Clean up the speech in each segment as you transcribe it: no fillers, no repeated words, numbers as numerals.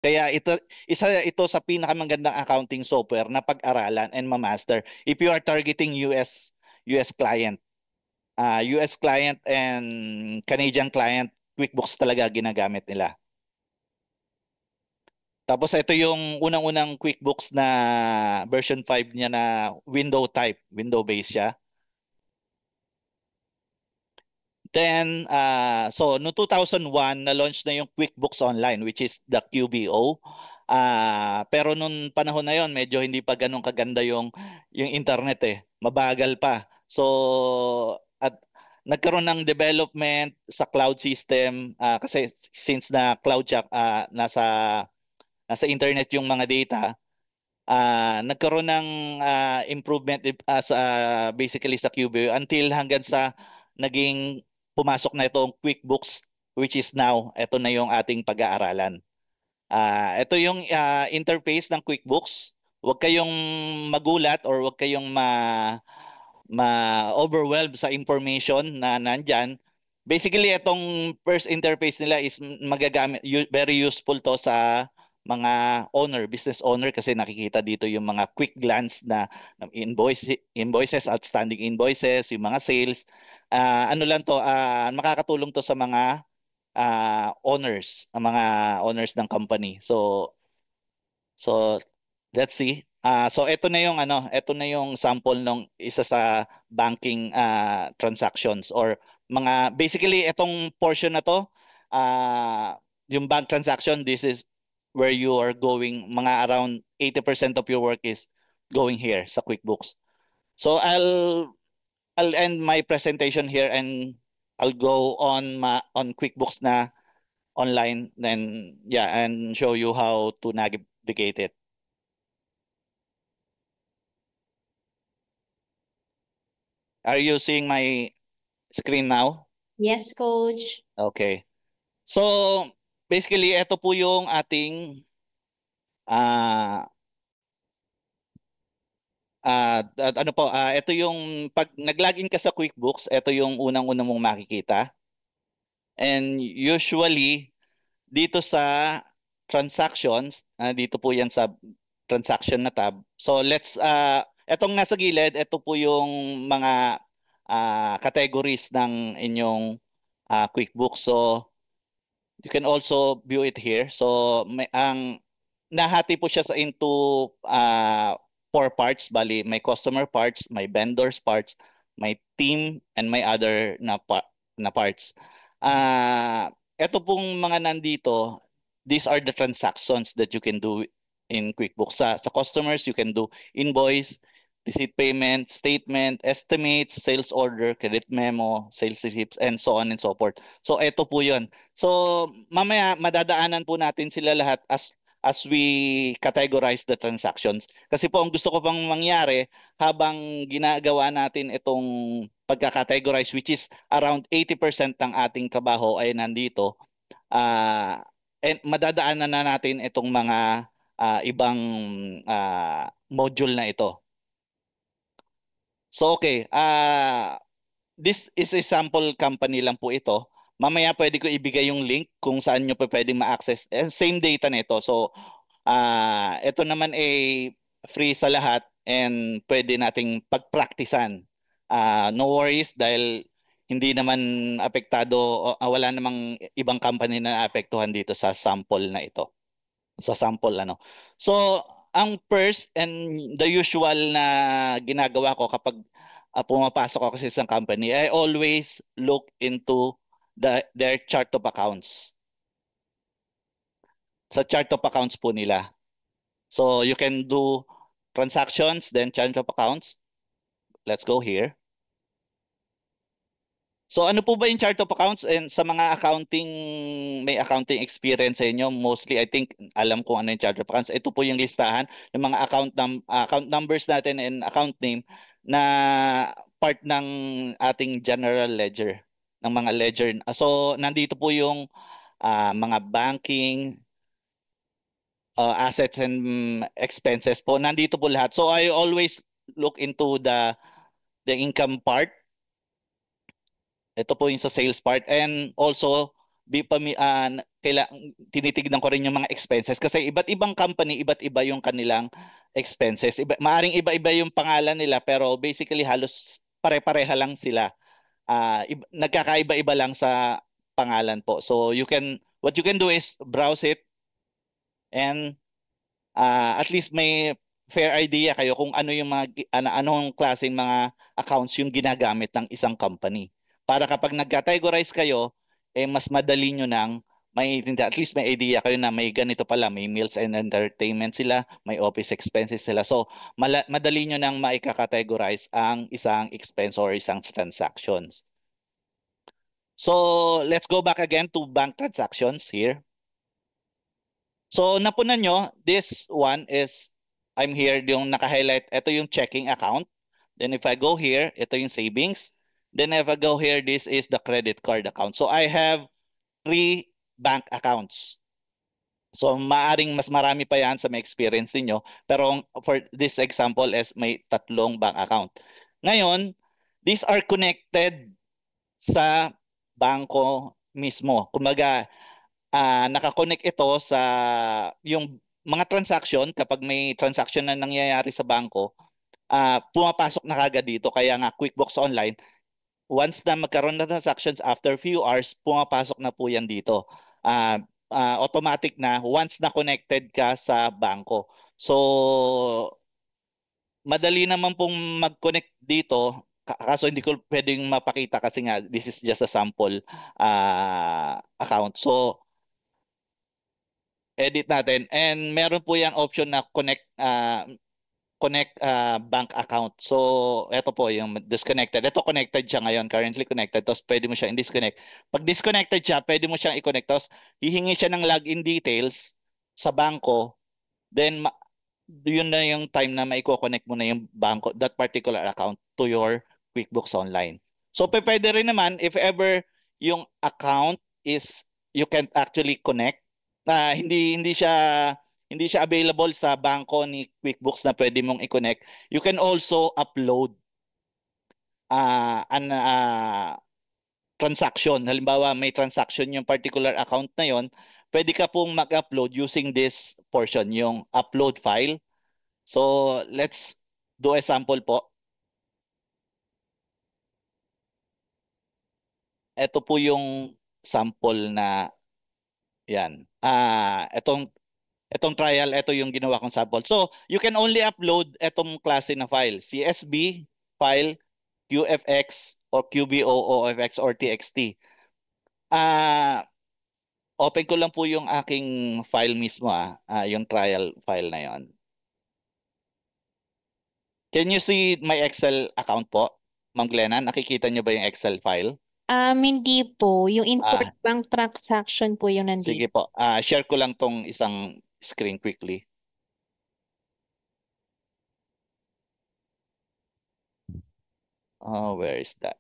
Kaya isa ito sa pinakamagandang accounting software na pag-aralan and ma-master if you are targeting US client. US client and Canadian client, QuickBooks talaga ginagamit nila. Tapos ito yung unang-unang QuickBooks na version 5 niya na window type, window based siya. Then, so no 2001, na-launch na yung QuickBooks Online, which is the QBO. Pero nung panahon na yon, medyo hindi pa ganun kaganda yung internet eh. Mabagal pa. So, at nagkaroon ng development sa cloud system kasi since na cloud siya, nasa internet yung mga data, nagkaroon ng improvement sa basically sa QBO until hanggang sa naging pumasok na itong QuickBooks, which is now ito na yung ating pag-aaralan. Ito yung interface ng QuickBooks. Huwag kayong magulat or huwag kayong ma-overwhelmed sa information na nandyan. Basically, itong first interface nila is magagamit, very useful to sa mga owner, business owner kasi nakikita dito yung mga quick glance na invoices, outstanding invoices, yung mga sales. Ano lang to, makakatulong to sa mga mga owners ng company. So let's see. So ito na yung sample ng isa sa banking transactions or mga basically itong portion na to, yung bank transaction, this is where you are going, mga around 80% of your work is going here sa QuickBooks. So I'll end my presentation here and I'll go on QuickBooks na online, then yeah, and show you how to navigate it. Are you seeing my screen now? Yes, coach. Okay. So, basically, ito po yung ating ah ito yung pag nag-login ka sa QuickBooks, ito yung unang-unang mong makikita. And usually, dito sa transactions, dito po yan sa transaction na tab. So, etong nasa gilid, ito po yung mga categories ng inyong QuickBooks. So, you can also view it here. So, nahati po siya into four parts. Bali, may customer parts, may vendors parts, may team, and may other na parts. Ito pong mga nandito, these are the transactions that you can do in QuickBooks. Sa customers, you can do invoice, receipt payment, statement, estimates, sales order, credit memo, sales receipts, and so on and so forth. So, ito po yun. So, mamaya madadaanan po natin sila lahat as we categorize the transactions. Kasi po ang gusto ko pang mangyari habang ginagawa natin itong pagka-categorize, which is around 80% ng ating trabaho ay nandito, and madadaanan na natin itong mga ibang module na ito. So okay, this is a sample company lang po ito. Mamaya pwede ko ibigay yung link kung saan nyo pa pwedeng ma-access. Same data nito. So, ito naman ay free sa lahat and pwede nating pagpraktisan. No worries dahil hindi naman apektado, wala namang ibang company na naapektuhan dito sa sample na ito. Sa sample ano. So, ang first and the usual na ginagawa ko kapag pumapasok ako sa isang company, I always look into their chart of accounts. Sa chart of accounts po nila. So, you can do transactions, then chart of accounts. Let's go here. So ano po ba yung chart of accounts, and sa mga may accounting experience sa inyo, mostly I think alam ko ano yung chart of accounts. Ito po yung listahan ng mga account numbers natin and account name na part ng ating general ledger, ng mga ledger. So nandito po yung mga banking, assets and expenses po. Nandito po lahat. So I always look into the income part. Ito po yung sa sales part and also tinitignan ko rin yung mga expenses kasi iba't ibang company, iba't iba yung kanilang expenses. Maaring iba-iba yung pangalan nila pero basically halos pare-pareha lang sila. Nagkakaiba-iba lang sa pangalan po. So what you can do is browse it and at least may fair idea kayo kung ano yung anong klaseng mga accounts yung ginagamit ng isang company. Para kapag nag-categorize kayo, mas madali nyo nang at least may idea kayo na may ganito pala, may meals and entertainment sila, may office expenses sila. So, madali nyo nang maika-categorize ang isang expense or isang transactions. So, let's go back again to bank transactions here. So napunan nyo, this one is, I'm here, yung naka-highlight, ito yung checking account. Then if I go here, ito yung savings. Then if I go here, this is the credit card account. So I have 3 bank accounts. So maaring mas marami pa yan sa may experience niyo. Pero for this example is may 3 bank account. Ngayon, these are connected sa bangko mismo. Kumbaga, nakakonect ito sa yung mga transaction. Kapag may transaction na nangyayari sa bangko, pumapasok na kagad dito. Kaya nga QuickBooks Online, once na magkaroon ng transactions after few hours, pumapasok na po yan dito. Automatic na once na connected ka sa bangko. So, madali naman pong mag-connect dito. Kaso hindi ko pwedeng mapakita kasi nga this is just a sample account. So, edit natin. And meron po yung option na connect bank account. So, ito po yung disconnected. Ito connected siya ngayon, currently connected. Tapos pwede mo siya i-disconnect. Pag disconnected siya, pwede mo siyang i-connect. Tapos hihingi siya ng login details sa banko. Then, yun na yung time na maiko-connect mo na yung banko, that particular account to your QuickBooks Online. So, pwede rin naman, if ever yung account is you can't actually connect, hindi siya available sa bangko ni QuickBooks na pwede mong i-connect, you can also upload an transaction. Halimbawa, may transaction yung particular account na yon, pwede ka pong mag-upload using this portion, yung upload file. So, let's do a sample po. Ito po yung sample na yan. Itong trial, ito yung ginawa kong sample. So, you can only upload itong klase na file. CSV file, QFX, or QBO, OFX, or TXT. Open ko lang po yung aking file mismo, yung trial file na yon. Can you see my Excel account po, Ma'am Glenna? Nakikita niyo ba yung Excel file? Hindi po. Yung import Ah, bank transaction po yung Sige nandito. po. Share ko lang tong isang screen quickly. Oh, where is that?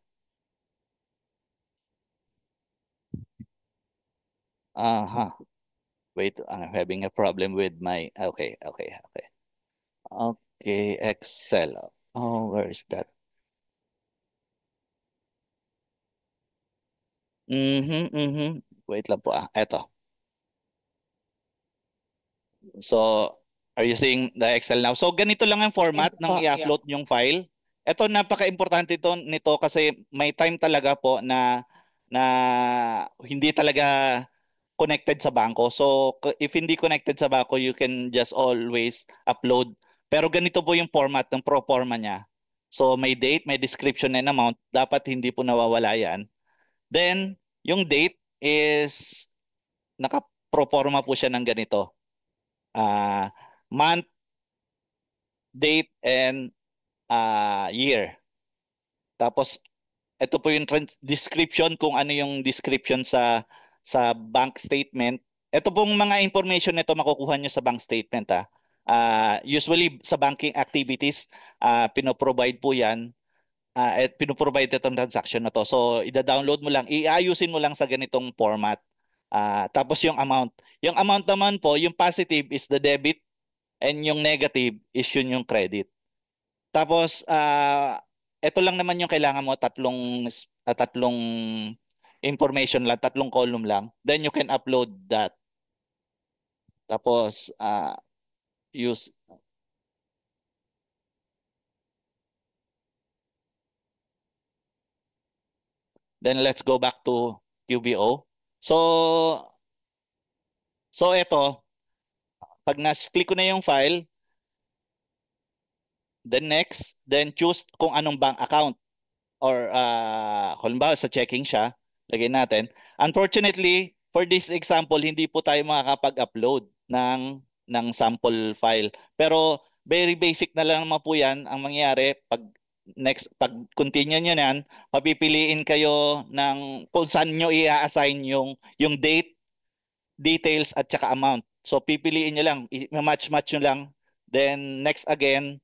Huh. Wait, I'm having a problem with my. Okay, okay, okay. Okay, Excel. Oh, where is that? Wait lang po. Eto. So, are you seeing the Excel now? So, ganito lang ang format Yes ng po. i-upload yung file. Ito, napaka-importante nito kasi may time talaga po na hindi talaga connected sa bangko. So, if hindi connected sa bangko, you can just always upload. Pero ganito po yung format ng pro forma niya. So, may date, may description and amount. Dapat hindi po nawawala yan. Then, yung date is naka-pro forma po siya ng ganito. Month, date, and year. Tapos, ito po yung description kung ano yung description sa bank statement. Ito pong mga information nito makukuha nyo sa bank statement. Usually sa banking activities, pinoprovide po yan. Pinoprovide itong transaction na to. So, ida-download mo lang, iayusin mo lang sa ganitong format. Tapos yung amount. Yung amount naman po, yung positive is the debit and yung negative is yun yung credit. Tapos, ito lang naman yung kailangan mo, tatlong information lang, 3 column lang. Then you can upload that. Tapos use then let's go back to QBO. So ito, pag na-click ko na yung file, then next, then choose kung anong bank account or halimbawa sa checking siya, lagay natin. Unfortunately, for this example, hindi po tayo makakapag-upload ng sample file. Pero very basic na lang naman po 'yan ang mangyayari pag continue nyo yan, papipiliin kayo ng kung saan nyo i-assign yung date, details at saka amount. So pipiliin nyo lang, i-match-match nyo lang. Then next again,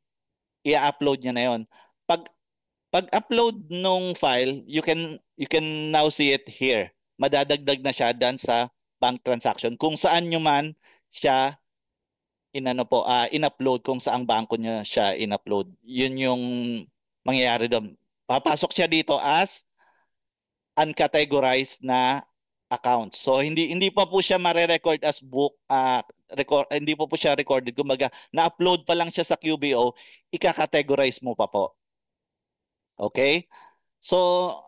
i-upload nyo na yon. Pag pag-upload nung file, you can now see it here. Madadagdag na siya dan sa bank transaction. Kung saan nyo man siya in-upload, kung saang bangko nyo siya in-upload. Yun yung mangyayari doon. Papasok siya dito as uncategorized na account. So hindi pa po siya mare-record as book, hindi po siya recorded. Kumbaga, na-upload pa lang siya sa QBO, ika-categorize mo pa po. Okay? So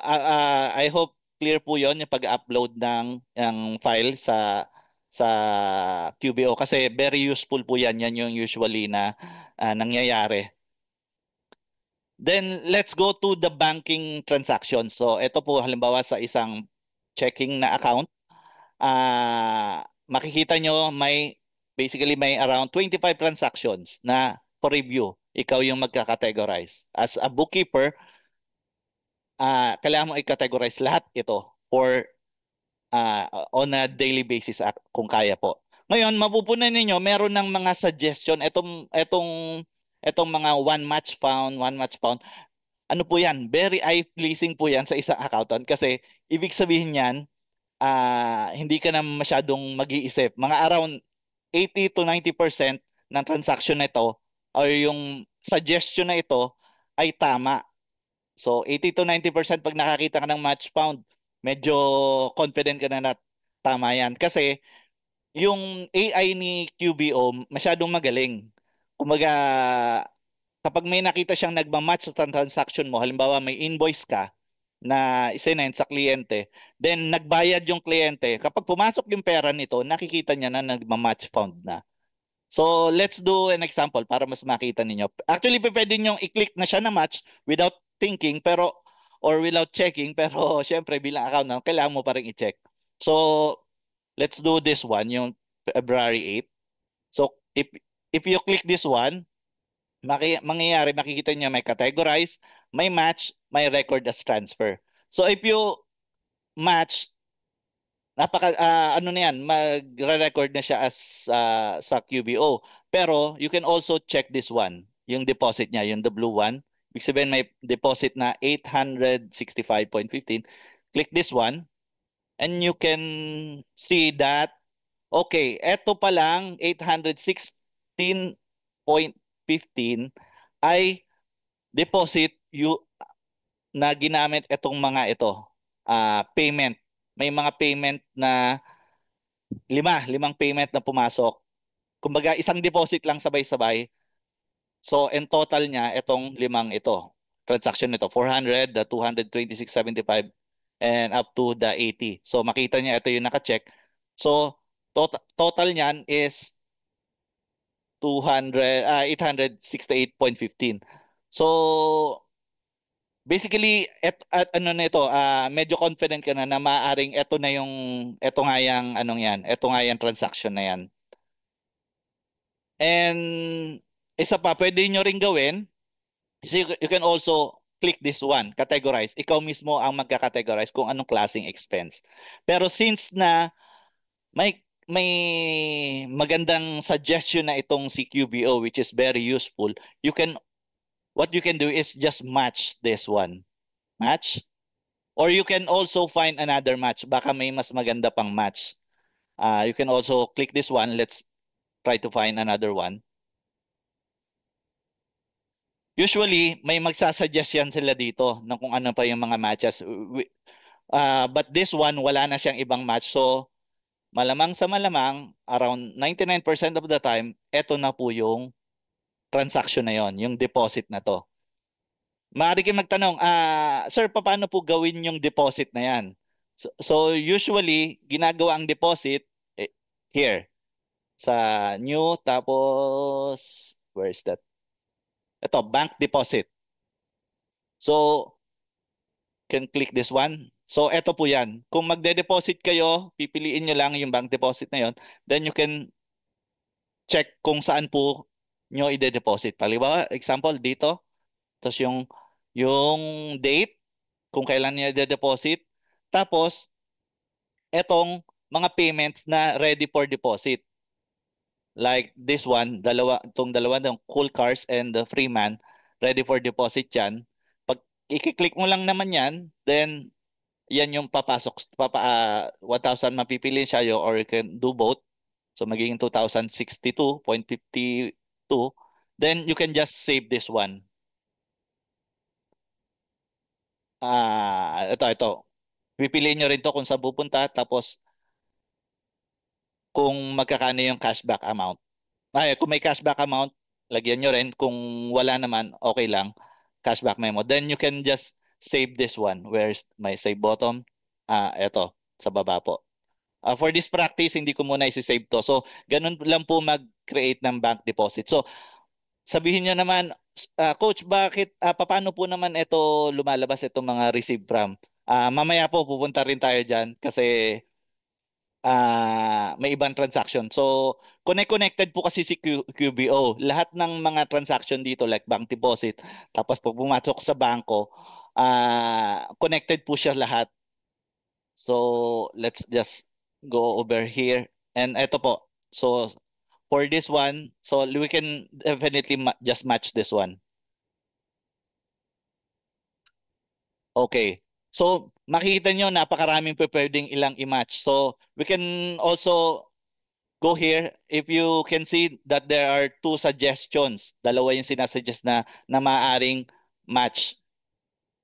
I hope clear po 'yon yung pag-upload ng file sa QBO kasi very useful po 'yan. Yan yung usually na nangyayari. Then let's go to the banking transaction. So ito po halimbawa sa isang checking na account, makikita nyo basically may around 25 transactions na for review. Ikaw yung magka-categorize. As a bookkeeper, kailangan mo i-categorize lahat ito for on a daily basis kung kaya po. Ngayon, mapupunan ninyo, meron ng mga suggestion, etong mga one match found. Ano po yan? Very eye-pleasing po yan sa isang accountant kasi ibig sabihin yan, hindi ka na masyadong mag-iisip. Mga around 80 to 90% ng transaction na ito or yung suggestion na ito ay tama. So 80 to 90% pag nakakita ka ng match found, medyo confident ka na tama yan. Kasi yung AI ni QBO masyadong magaling. Kumbaga, kapag may nakita siyang nagmamatch sa transaction mo, halimbawa may invoice ka na isinend sa kliyente, then nagbayad yung kliyente, kapag pumasok yung pera nito, nakikita niya na nagmamatch found na. So let's do an example para mas makita ninyo. Actually, pwede nyo i-click na siya na match without thinking or without checking, pero syempre bilang account na, kailangan mo pa rin i-check. So let's do this one, yung February 8. So if you click this one, mangyayari, makikita niyo may categorize, may match, may record as transfer. So if you match, ano na yan, magre-record na siya as sa QBO. Pero you can also check this one, yung deposit niya, yung the blue one. Ibig sabihin may deposit na 865.15. Click this one and you can see that okay, eto pa lang 816.15 ay deposit na ginamit etong mga ito, payment. May mga payment na limang payment na pumasok. Kumbaga, isang deposit lang sabay-sabay. So, in total niya, itong limang ito. Transaction nito, 400, the 226.75, and up to the 80. So, makita niya, ito yung naka-check. So, total niyan is 868.15. So, basically, ano na ito, medyo confident ka na maaaring ito nga yung, anong yan, ito nga yung transaction na yan. And isa pa, pwede nyo rin gawin, so you can also click this one, categorize. Ikaw mismo ang magka-categorize kung anong klaseng expense. Pero since na may magandang suggestion na itong si QBO, which is very useful, what you can do is just match this one. Match. Or you can also find another match. Baka may mas maganda pang match. You can also click this one. Let's try to find another one. Usually, may magsasuggest yan sila dito ng kung ano pa yung mga matches. But this one, wala na siyang ibang match. So, malamang sa malamang, around 99% of the time, eto na po yung transaction na yon, yung deposit na to. Maaari kayong magtanong, sir, paano po gawin yung deposit na yan? So usually, ginagawa ang deposit here sa new, tapos, where is that? Ito, bank deposit. So, can click this one. So, ito po yan. Kung magde-deposit kayo, pipiliin nyo lang yung bank deposit na yon. Then you can check kung saan po nyo ide-deposit. Halimbawa, example, dito. Tapos yung date, kung kailan niya ide-deposit. Tapos, etong mga payments na ready for deposit. Like this one, itong dalawa, ng Cool Cars and the Freeman, ready for deposit yan. Pag i-click mo lang naman yan, then yan yung papasok, 1,000 mapipili siya or you can do both. So magiging 2,062.52. Then you can just save this one. Ito. Pipiliin nyo rin to kung saan pupunta, tapos kung magkakano yung cashback amount. Kung may cashback amount, lagyan nyo rin. Kung wala naman, okay lang. Cashback memo. Then you can just save this one. Where's my save button? Ito, sa baba po. For this practice, hindi ko muna isi-save to. So, ganun lang po mag-create ng bank deposit. So, sabihin nyo naman, Coach, paano po naman ito lumalabas, itong mga receive from? Mamaya po, pupunta rin tayo dyan kasi may ibang transaction. So, connected po kasi si QBO. Lahat ng mga transaction dito like bank deposit, tapos pag pumasok sa bangko, connected po siya lahat. So, let's just go over here. And ito po. So, for this one, so we can definitely just match this one. Okay. So, makikita nyo, napakaraming pwedeng ilang i-match. So, we can also go here. If you can see that there are two suggestions. Dalawa yung sinasuggest na maaaring match.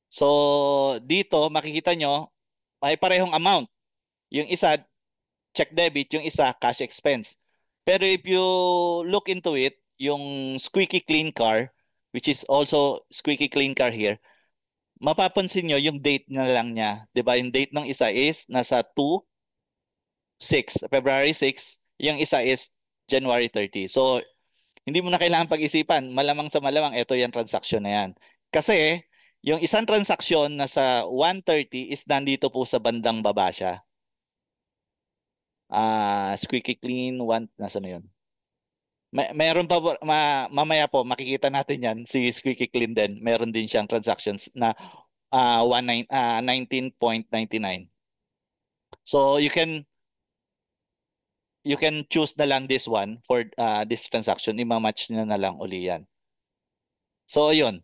So, dito, makikita nyo, may parehong amount. Yung isa, check debit, yung isa, cash expense. Pero if you look into it, yung squeaky clean car, which is also squeaky clean car here, mapapansin nyo yung date na lang niya. 'Di ba? Yung date ng isa is nasa 2/6, February 6, yung isa is January 30. So, hindi mo na kailangan pag-isipan. Malamang sa malamang, ito yung transaction na yan. Kasi, yung isang transaksyon na sa 130 is nandito po sa bandang baba siya. Squeaky clean, nasa na yun? Meron pa po, mamaya po, makikita natin yan, si Squeaky Clean din. Meron din siyang transactions na 19.99. So you can choose na lang this one for this transaction. Ima-match nyo na lang uli yan. So yun,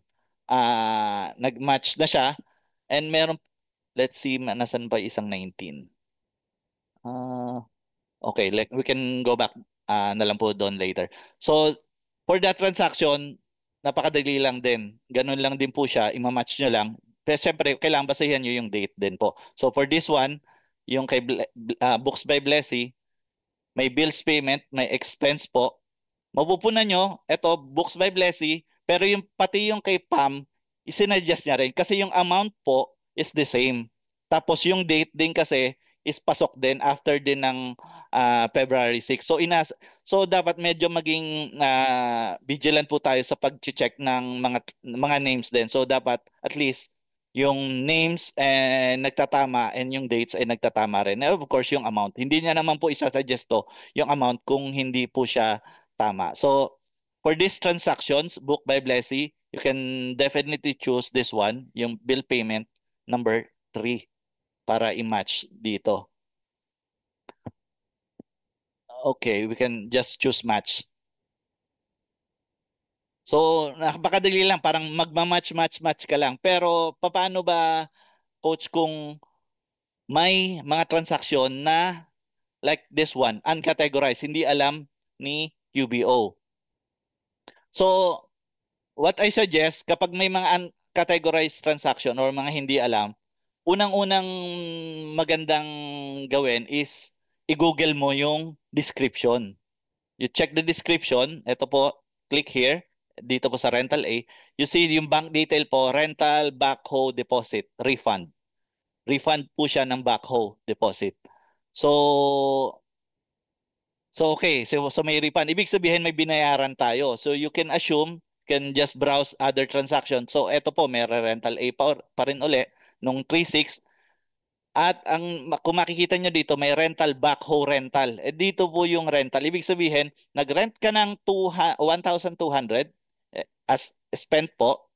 nag-match na siya. And meron, let's see, nasan pa isang 19. Okay, like we can go back na lang po doon later. So for that transaction, napakadali lang din. Ganun lang din po siya, ima-match nyo lang. Pero syempre, kailangan basahin nyo yung date din po. So for this one, yung kay Books by Blessy, may bills payment, may expense po. Mapupunan nyo, eto, Books by Blessy, pero yung pati yung kay Pam, isinadjust niya rin kasi yung amount po is the same. Tapos yung date din kasi is pasok din after din ng February 6. So dapat medyo maging vigilant po tayo sa pag-check ng mga names din. So dapat at least yung names nagtatama and yung dates ay nagtatama rin. And of course, yung amount. Hindi niya naman po isasuggest to yung amount kung hindi po siya tama. So, for these transactions, book by Blessy, you can definitely choose this one, yung bill payment number 3 para i-match dito. Okay, we can just choose match. So, napakadali lang, parang magma-match ka lang. Pero, paano ba, coach, kung may mga transaksyon na like this one, uncategorized, hindi alam ni QBO? So, what I suggest, kapag may mga categorized transaction or mga hindi alam, unang-unang magandang gawin is i-google mo yung description. You check the description. Ito po, click here. Dito po sa rental A. You see yung bank detail po, rental, backhoe, deposit, refund. Refund po siya ng backhoe deposit. So, okay. So may refund. Ibig sabihin may binayaran tayo. So you can assume, can just browse other transactions. So ito po, may rental A pa rin uli nung 3.6. At kung makikita nyo dito, may rental, backhoe rental. Eh, dito po yung rental. Ibig sabihin, nag-rent ka ng 1,200 as spent po,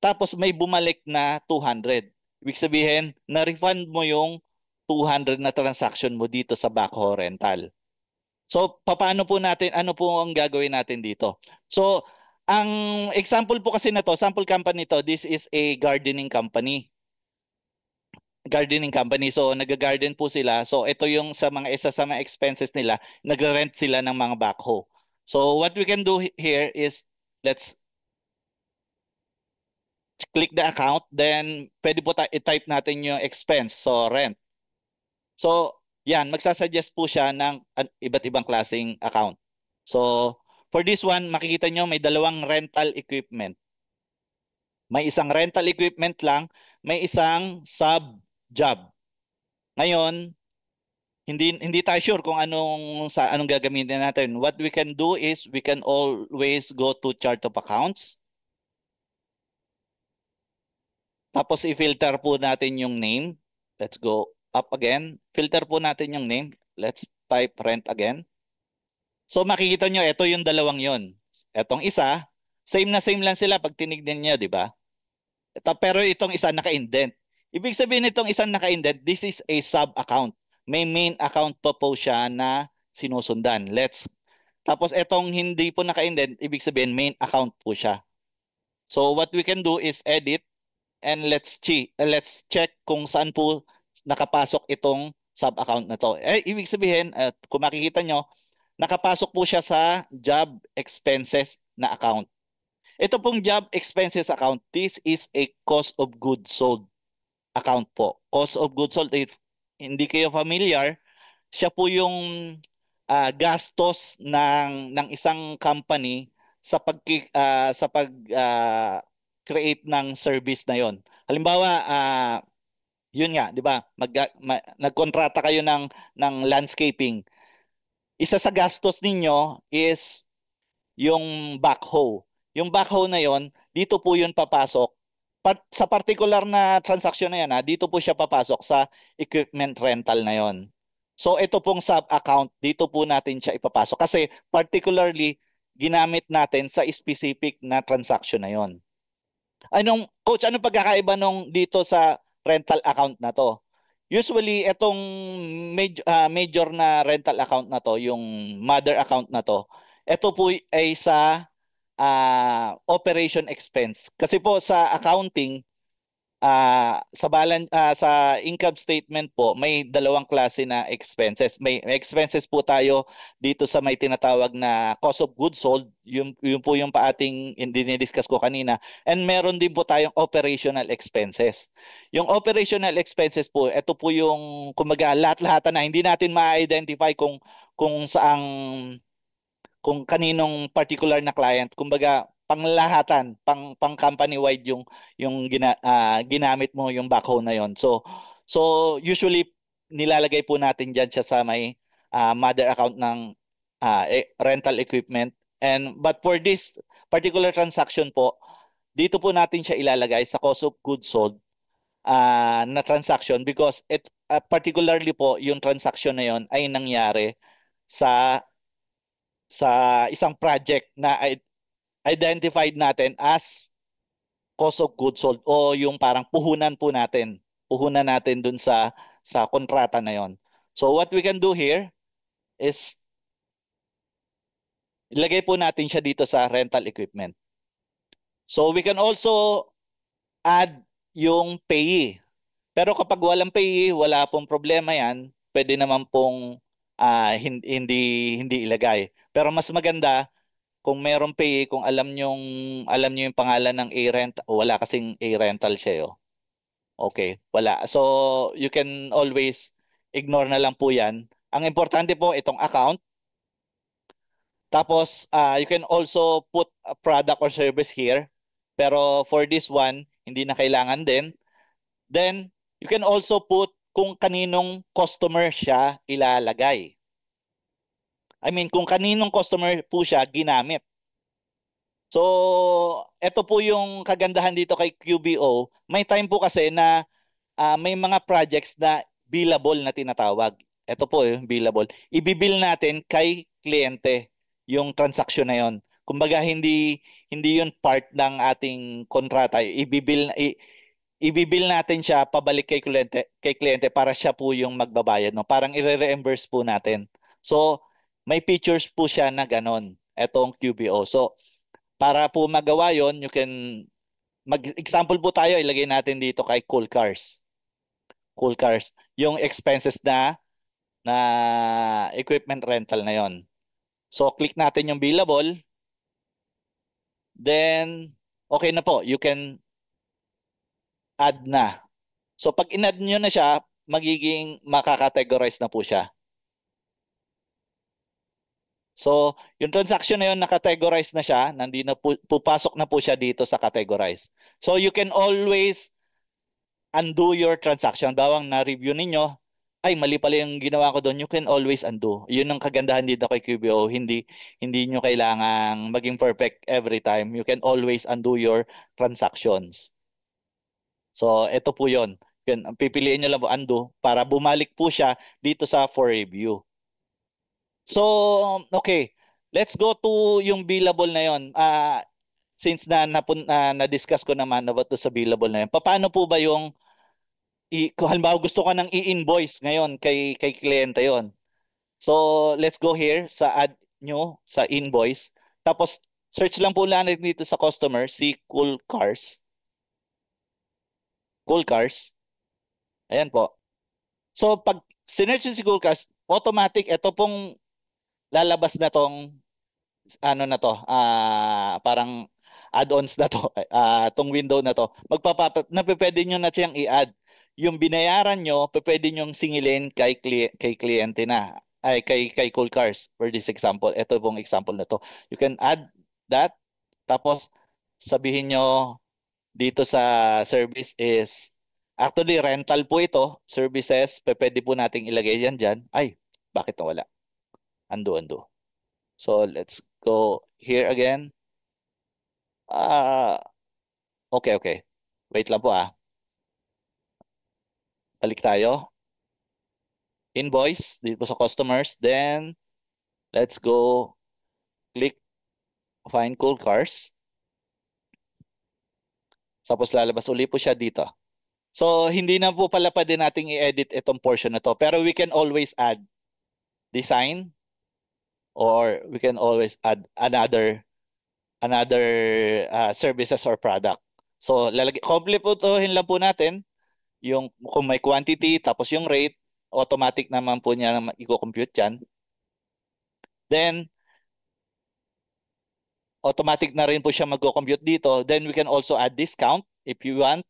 tapos may bumalik na 200. Ibig sabihin, na-refund mo yung 200 na transaction mo dito sa backhoe rental. So, paano po natin, ano po ang gagawin natin dito? So, ang example po kasi na to, sample company to, this is a gardening company. Gardening company. So, nag-garden po sila. So, ito yung sa mga isa sa mga expenses nila, nagre-rent sila ng mga backhoe. So, what we can do here is, let's click the account, then pwede po i-type natin yung expense. So, rent. So, yan, magsasuggest po siya ng iba't ibang klaseng account. So, for this one, makikita nyo may dalawang rental equipment. May isang rental equipment lang, may isang sub-job. Ngayon, hindi tayo sure kung anong gagamitin natin. What we can do is we can always go to chart of accounts. Tapos i-filter po natin yung name. Let's go up again. Filter po natin yung name. Let's type rent again. So makikita nyo, ito yung dalawang yon. Etong isa, same na same lang sila pag tinignan nyo, di ba? Pero itong isa naka-indent. Ibig sabihin itong isang naka-indent, this is a sub-account. May main account po siya na sinusundan. Tapos itong hindi po naka-indent, ibig sabihin main account po siya. So what we can do is edit and let's check kung saan po nakapasok itong sub-account na to. Ibig sabihin, kung makikita nyo, nakapasok po siya sa job expenses na account. Ito pong job expenses account, this is a cost of goods sold account po. Cost of goods sold, if hindi kayo familiar, siya po yung gastos ng isang company sa pag create ng service na yon. Halimbawa, yun nga, 'di ba? Nagkontrata kayo ng landscaping. Isa sa gastos ninyo is yung backhoe. Yung backhoe na yon, dito po yun papasok. Sa particular na transaction na yan, dito po siya papasok sa equipment rental na yon. So ito pong sub-account, dito po natin siya ipapasok. Kasi particularly, ginamit natin sa specific na transaction na yon. Coach, anong pagkakaiba nung dito sa rental account na to? Usually, itong major na rental account na to, yung mother account na to, ito po ay sa operation expense. Kasi po sa accounting, sa income statement po, may dalawang klase na expenses. May expenses po tayo dito sa may tinatawag na cost of goods sold. Yun po yung paating dinidiscuss ko kanina. And meron din po tayong operational expenses. Yung operational expenses po, ito po yung kumbaga lahat-lahatan na hindi natin ma-identify kung kaninong particular na client, kumbaga panglahatan, pang company wide yung ginamit mo yung backhoe na yon. So usually nilalagay po natin diyan siya sa may mother account ng rental equipment. But for this particular transaction po, dito po natin siya ilalagay sa cost of goods sold na transaction because particularly po yung transaction na yon ay nangyari sa isang project na identified natin as cost of goods sold o yung parang puhunan po natin. Puhunan natin dun sa kontrata na yon. So what we can do here is ilagay po natin siya dito sa rental equipment. So we can also add yung payee. Pero kapag walang payee, wala pong problema yan. Pwede naman pong hindi ilagay. Pero mas maganda kung meron pay, kung alam niyo yung pangalan ng A-Rent, wala kasing A-Rental siya, yo. Okay, wala. So, you can always ignore na lang po 'yan. Ang importante po itong account. Tapos, you can also put a product or service here. Pero for this one, hindi na kailangan din. Then, you can also put kung kaninong customer siya ilalagay. I mean, kung kaninong customer po siya ginamit. So, ito po yung kagandahan dito kay QBO. May time po kasi na may mga projects na billable na tinatawag. Ito po yung billable. Ibibill natin kay kliyente yung transaction na yon. Kumbaga hindi yun part ng ating kontrata. Ibibill natin siya pabalik kay kliyente para siya po yung magbabayad, no. Parang ire-reimburse po natin. So may features po siya na ganon. Etong QBO. So para po magawa yon, you can mag-example po tayo, ilagay natin dito kay Cool Cars. Cool Cars. Yung expenses na equipment rental na yon. So click natin yung billable. Then okay na po. You can add na. So pag in-add nyo na siya, magiging makakategorize na po siya. So, yung transaction na yun, nakategorize na siya, pupasok na po siya dito sa categorize. So, you can always undo your transaction. Bawang na-review ninyo, ay mali pala yung ginawa ko doon, you can always undo. Yun ang kagandahan dito kay QBO. Hindi nyo kailangang maging perfect every time. You can always undo your transactions. So, ito po yun. Pipiliin nyo lang po undo para bumalik po siya dito sa for review. So, okay. Let's go to yung billable na yon. Since na-discuss ko naman about sa billable na yun. Paano po ba yung kung halimbawa gusto ko ng i-invoice ngayon kay kliyente yon. So, let's go here sa add nyo sa invoice. Tapos, search lang po lang dito sa customer, si Cool Cars. Cool Cars. Ayan po. So, pag sinearch si Cool Cars, automatic, ito pong lalabas na tong ano na to, parang add-ons na to, tong window na to. Pwede nyo na siyang i-add. Yung binayaran nyo, pwede nyo singilin kay kliyente na. Ay, kay Cool Cars for this example. Ito pong example na to. You can add that. Tapos, sabihin nyo dito sa service is, actually, rental po ito. Services, pwede po nating ilagay yan dyan. Ay, bakit nawala? Undo. So let's go here again. Okay. Wait lang po . Balik tayo. Invoice, dito po sa customers. Then, let's go click find Cool Cars. Tapos lalabas uli po siya dito. So, hindi na po pala pwede nating i-edit itong portion na to. Pero we can always add design or we can always add another services or product. So, kompletuhin lang po natin yung kung may quantity tapos yung rate, automatic naman po niya na i-compute yan. Then, automatic na rin po siya mag-compute dito. Then, we can also add discount if you want.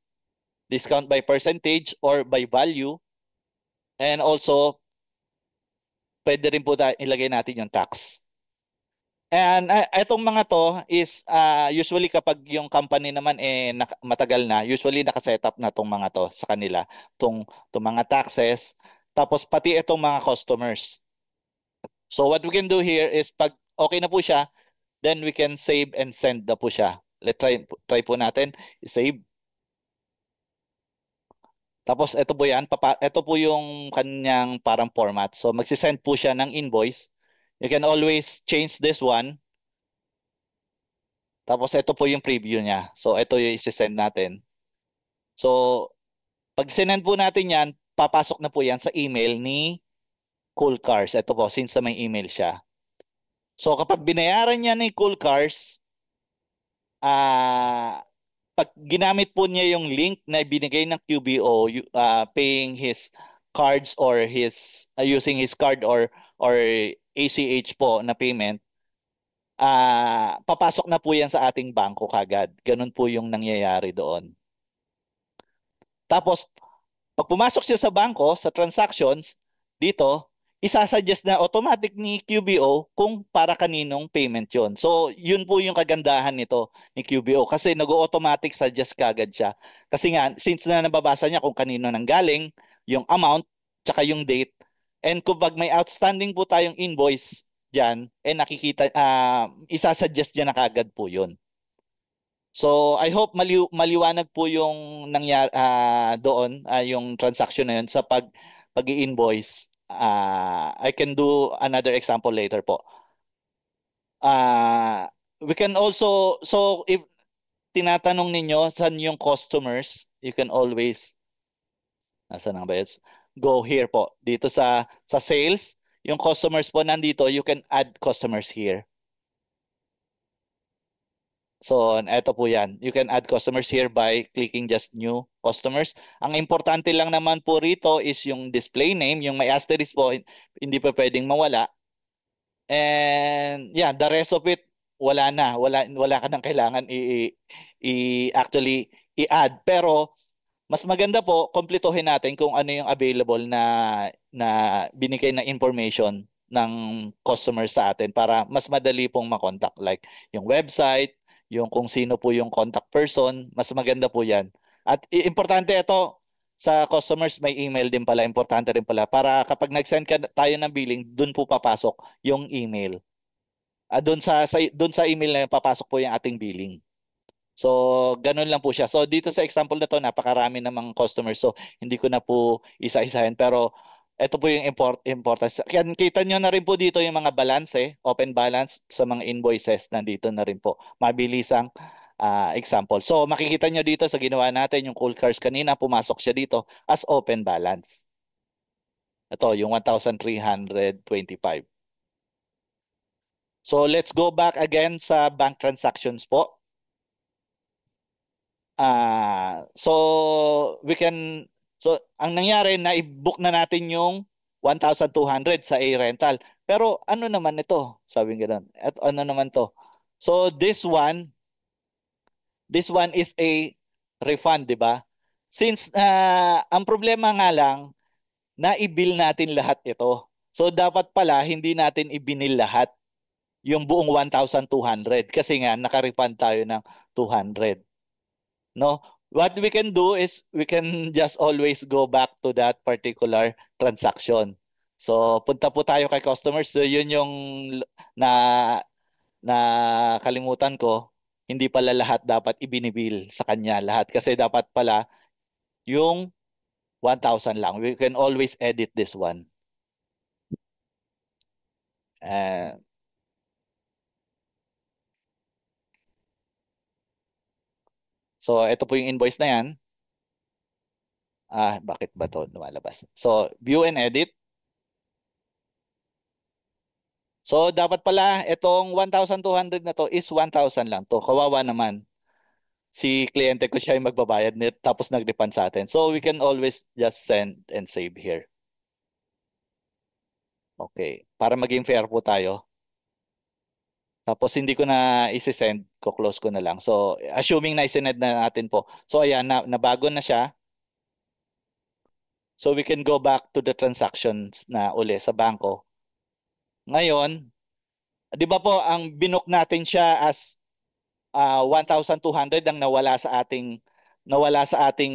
Discount by percentage or by value. And also, pwede rin po ilagay natin yung tax. And itong mga to is usually kapag yung company naman matagal na, usually nakasetup na tong mga to sa kanila, tong mga taxes, tapos pati itong mga customers. So what we can do here is pag okay na po siya, then we can save and send na po siya. Let's try po natin i-save. Tapos ito po yan, ito po yung kanyang parang format. So magsisend po siya ng invoice. You can always change this one. Tapos ito po yung preview niya. So ito yung isi-send natin. So pag sinend po natin yan, papasok na po yan sa email ni Cool Cars. Ito po, since may email siya. So kapag binayaran niya ni Cool Cars, pag ginamit po niya yung link na binigay ng QBO, paying his cards or using his card or ACH po na payment, papasok na po yan sa ating bangko kagad. Ganun po yung nangyayari doon. Tapos, pag pumasok siya sa bangko, sa transactions, dito, isasuggest na automatic ni QBO kung para kaninong payment yon. So, yun po yung kagandahan nito ni QBO kasi nag-automatic suggest kagad siya. Kasi nga, since na nababasa niya kung kanino nang galing, yung amount, tsaka yung date, and kung pag may outstanding po tayong invoice dyan, nakikita, isasuggest niya na kagad po yun. So I hope maliwanag po yung nangyari doon yung transaction na yun sa pag-i-invoice. I can do another example later po. We can also so if tinatanong ninyo saan yung customers, you can always nasa na ba yun? Go here po. Dito sa sales, yung customers po nandito, you can add customers here. So, eto po yan. You can add customers here by clicking just new customers. Ang importante lang naman po rito is yung display name, yung may asterisk po, hindi pa pwedeng mawala. And yeah, the rest of it, wala na. Wala ka nang kailangan actually i-add. Pero mas maganda po, kumpletuhin natin kung ano yung available na binigay na information ng customer sa atin para mas madali pong makontak. Like yung website, yung kung sino po yung contact person, mas maganda po yan. At importante ito, sa customers may email din pala, importante rin pala. Para kapag nag-send tayo ng billing, dun po papasok yung email. Doon sa email na yun, papasok po yung ating billing. So, ganun lang po siya. So, dito sa example na to, napakarami namang customers. So, hindi ko na po isa-isahin. Pero, ito po yung importance. Kaya kita nyo na rin po dito yung mga balance, open balance sa mga invoices. Nandito na rin po. Mabilisang example. So, makikita nyo dito sa ginawa natin, yung cool cars kanina, pumasok siya dito as open balance. Ito, yung 1,325. So, let's go back again sa bank transactions po. So ang nangyari na i-book na natin yung 1,200 sa A-rental. Pero ano naman ito? Sabi ganoon. At ano naman to? So this one is a refund, di ba? Since ang problema nga lang na i-bill natin lahat ito. So dapat pala hindi natin ibinil lahat yung buong 1,200 kasi nga naka-refund tayo ng 200. No, what we can do is we can just always go back to that particular transaction. So, punta po tayo kay customers. So, yun yung na na kalimutan ko. Hindi pala lahat dapat ibinibil sa kanya lahat kasi dapat pala yung 1,000 lang. We can always edit this one. Uh, so, ito po yung invoice na yan. Bakit ba to lumalabas? So, view and edit. So, dapat pala itong 1,200 na to is 1,000 lang to. Kawawa naman. Si kliyente ko siya yung magbabayad tapos nag-refund sa atin. So, we can always just send and save here. Okay. Para maging fair po tayo. Tapos, hindi ko na isi-send. Ko-close ko na lang. So, assuming na isinend na natin po. So, ayan, nabago na siya. So, we can go back to the transactions na uli sa bangko. Ngayon, di ba po, ang binook natin siya as 1,200 ang nawala sa ating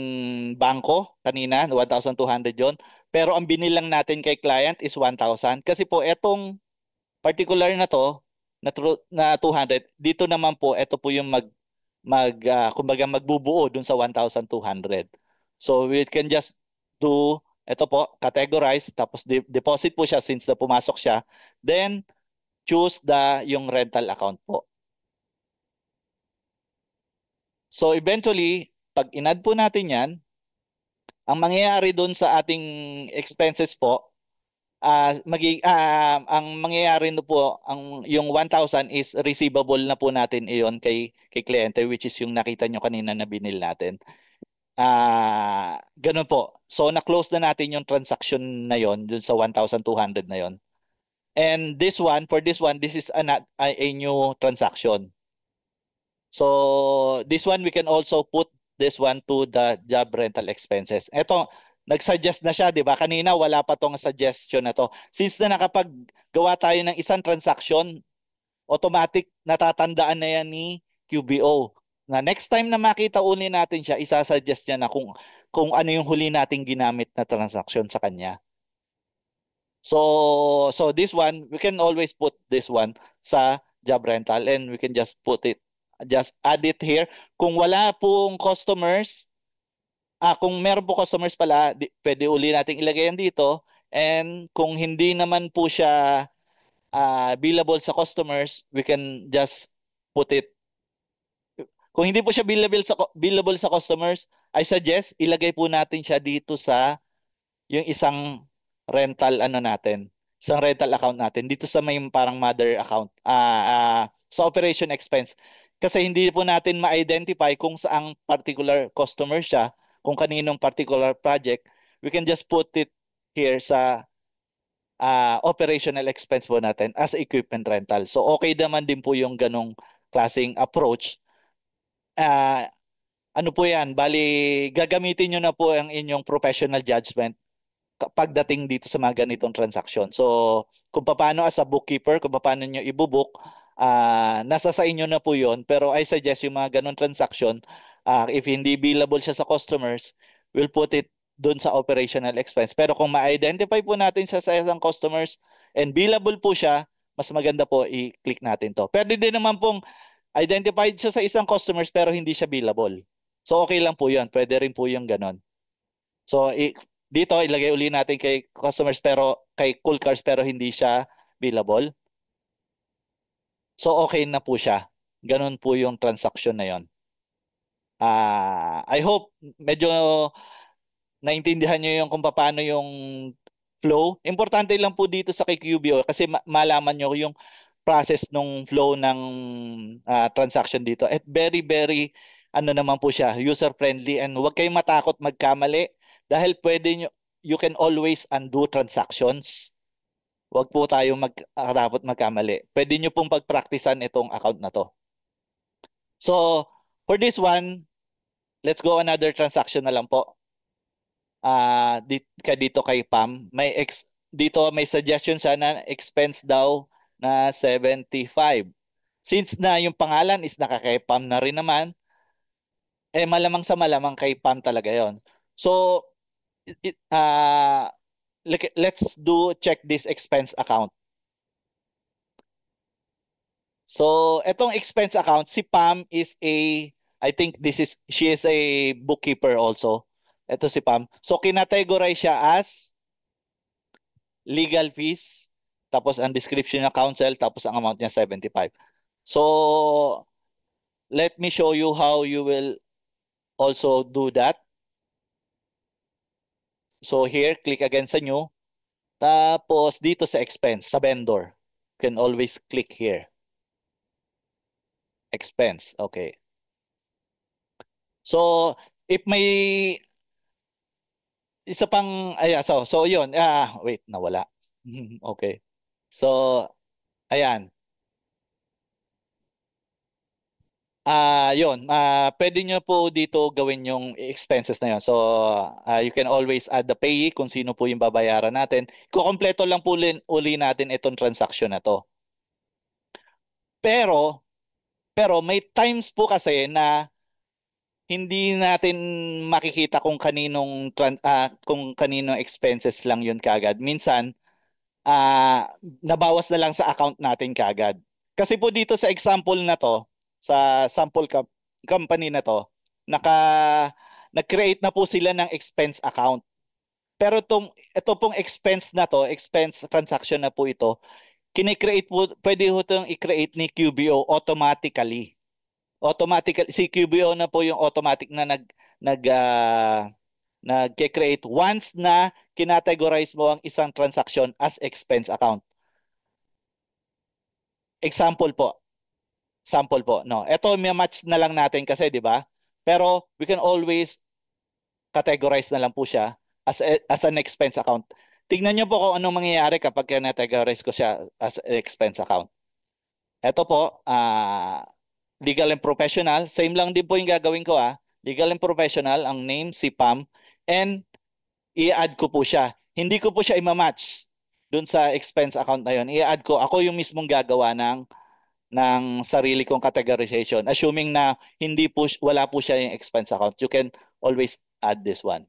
bangko kanina, 1,200 yon. Pero ang binilang natin kay client is 1,000 kasi po etong particular na to na 200 dito naman po ito po yung kumbaga magbubuo dun sa 1,200. So we can just do ito po, categorize tapos deposit po siya since na pumasok siya. Then choose yung rental account po. So eventually, pag inad po natin yan, ang mangyayari doon sa ating expenses po, ang mangyayari no po, yung 1,000 is receivable na po natin iyon kay kliyente which is yung nakita nyo kanina na binil natin. Ganun po. So na-close na natin yung transaction na yon dun sa 1,200 na yon. And for this one, this is a new transaction. So this one, we can also put this one to the job rental expenses. Ito, nag-suggest na siya, di ba? Kanina wala pa tong suggestion na to. Since na nakapaggawa tayo ng isang transaction, automatic natatandaan na yan ni QBO. Na next time na makita uli natin siya, isasuggest niya na kung ano yung huli nating ginamit na transaction sa kanya. So this one, we can always put this one sa job rental and we can just add it here. Kung wala pong customers, kung meron po customers pala, pwede uli nating ilagay yan dito. And kung hindi naman po siya billable sa customers, we can just put it. Kung hindi po siya billable sa customers, I suggest ilagay po natin siya dito sa yung isang rental isang rental account natin dito sa may parang mother account sa operation expense. Kasi hindi po natin ma-identify kung saang particular customer siya, kung kaninong particular project. We can just put it here sa operational expense po natin as equipment rental. So okay naman din po yung ganong klaseng approach. Ano po yan? Bali, gagamitin nyo na po ang inyong professional judgment pagdating dito sa mga ganitong transaction. So, kung paano as a bookkeeper, kung paano nyo ibubook, nasa sa inyo na po yon. Pero I suggest yung mga ganong transaction, if hindi billable siya sa customers, we'll put it doon sa operational expense. Pero kung ma-identify po natin siya sa isang customers and billable po siya, mas maganda po i-click natin to. Pero din naman pong identified siya sa isang customers pero hindi siya billable. So okay lang po yun. Pwede rin po yung ganon. So dito ilagay uli natin kay customers pero kay Cool Cars pero hindi siya billable. So okay na po siya. Ganun po yung transaction na yon. I hope medyo naintindihan nyo yung kung paano yung flow. Importante lang po dito sa kay QBO kasi malaman nyo yung process ng flow ng transaction dito. At very, very, ano naman po siya, user-friendly and huwag kayong matakot magkamali dahil you can always undo transactions. Huwag po tayong dapat magkamali. Pwede nyo pong pag-practicean itong account na to. So, for this one, let's go another transaction na lang po. Dito kay Pam, dito may suggestion siya na expense daw na 75. Since na yung pangalan is nakakay Pam na rin naman, malamang sa malamang kay Pam talaga yon. So, let's check this expense account. So, etong expense account, si Pam is I think she is a bookkeeper also. Ito si Pam. So, kinategorize siya as legal fees, tapos ang description ng counsel, tapos ang amount niya 75. So, let me show you how you will also do that. So, here, click again sa new. Tapos, dito sa expense, sa vendor, you can always click here. Expense, okay. So, if may isa pang, so yun, wait, nawala. Okay. So, ayan. Yun, pwede nyo po dito gawin yung expenses na yun. So, you can always add the payee kung sino po yung babayaran natin. Kukompleto lang po uli natin itong transaction na to. Pero may times po kasi na hindi natin makikita kung kaninong expenses lang yun kagad. Minsan, nabawas na lang sa account natin kagad. Kasi po dito sa example na to, sa sample company na to, nag-create na po sila ng expense account. Pero ito pong expense na to, expense transaction na po ito, kine-create po, pwede po itong i-create ni QBO automatically. Si QBO na po yung automatic na nag-create once na kinategorize mo ang isang transaction as expense account. Example po. Sample po, no. Ito may match na lang natin kasi, 'di ba? Pero we can always categorize na lang po siya as an expense account. tignan niyo po kung anong mangyayari kapag na-categorize ko siya as expense account. Ito po, legal and professional. Same lang din po yung gagawin ko Legal and professional, ang name si Pam. And i-add ko po siya. Hindi ko po siya i-match dun sa expense account na yun. I-add ko. Ako yung mismong gagawa ng sarili kong categorization. Assuming na wala po siya yung expense account. You can always add this one.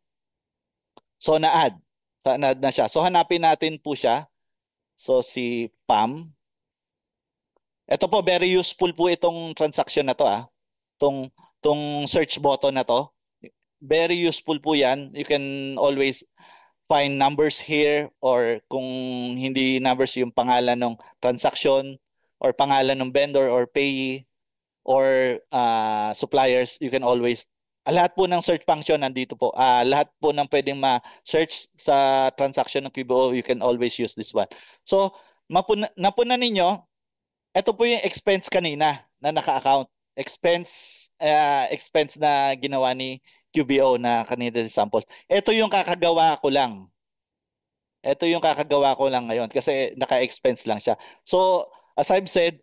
So na-add. Na-add na siya. So hanapin natin po siya. So si Pam. Ito po, very useful po itong transaction na to Tong search button na to. Very useful po yan. You can always find numbers here or kung hindi numbers yung pangalan ng transaction or pangalan ng vendor or payee or suppliers, you can always lahat po ng search function nandito po. Lahat po ng pwedeng ma-search sa transaction ng QBO, you can always use this one. So, napunan ninyo, ito po yung expense kanina na naka-account. Expense na ginawa ni QBO na kanina sa sample. Ito yung kakagawa ko lang. Ito yung kakagawa ko lang ngayon kasi naka-expense lang siya. So, as I've said,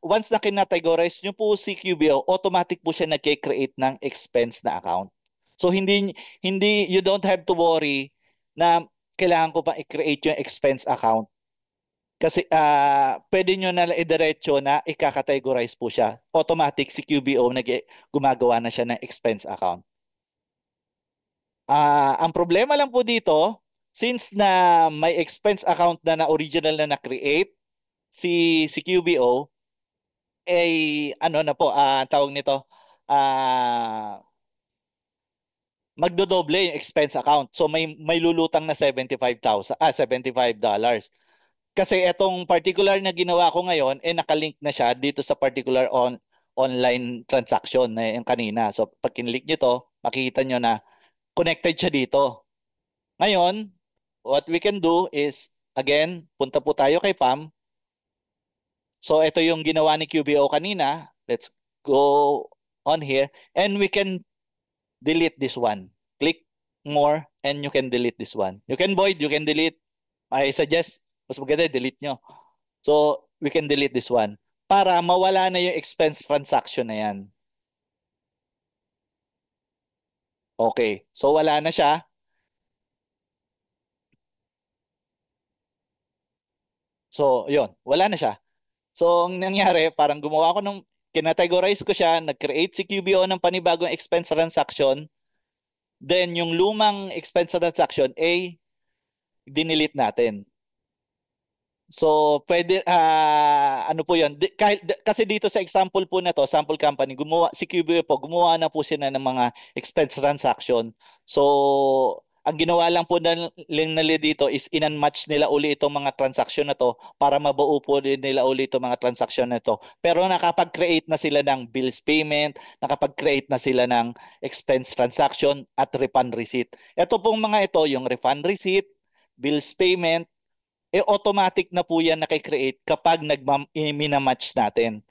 once na kinategorize nyo po si QBO, automatic po siya nag-create ng expense na account. So, you don't have to worry na kailangan ko pa i-create yung expense account. Kasi pwede nyo na idiretso na i-categorize po siya. Automatic si QBO gumagawa na siya ng expense account. Ang problema lang po dito, since na may expense account na original na na-create, si QBO, ano na po, tawag nito, magdodoble yung expense account. So may lulutang na $75,000, $75. Kasi itong particular na ginawa ko ngayon, nakalink na siya dito sa particular online transaction na yung kanina. So pag kinlik nyo to, makikita nyo na connected siya dito. Ngayon, what we can do is, again, punta po tayo kay Pam. So ito yung ginawa ni QBO kanina. Let's go on here and we can delete this one. Click more and you can delete this one. You can void, you can delete. I suggest, mas maganda delete nyo. So we can delete this one para mawala na yung expense transaction na yan. Okay. So wala na siya. So, yun. Wala na siya. So, ang nangyari, parang gumawa ko kinategorize ko siya, nag-create si QBO ng panibagong expense transaction. Then, yung lumang expense transaction, dinelete natin. So, pwede, ano po yun? Kasi dito sa example po na to, sample company, si QBO po, gumawa na po sila ng mga expense transaction. So, ang ginawa lang po nila dito is in-match nila uli itong mga transaction na to para mabuo po nila uli itong mga transaction na to. Pero nakapag-create na sila ng bills payment, nakapag-create na sila ng expense transaction at refund receipt. Ito pong mga ito, yung refund receipt, bills payment, automatic na po yan nakikreate kapag minamatch natin.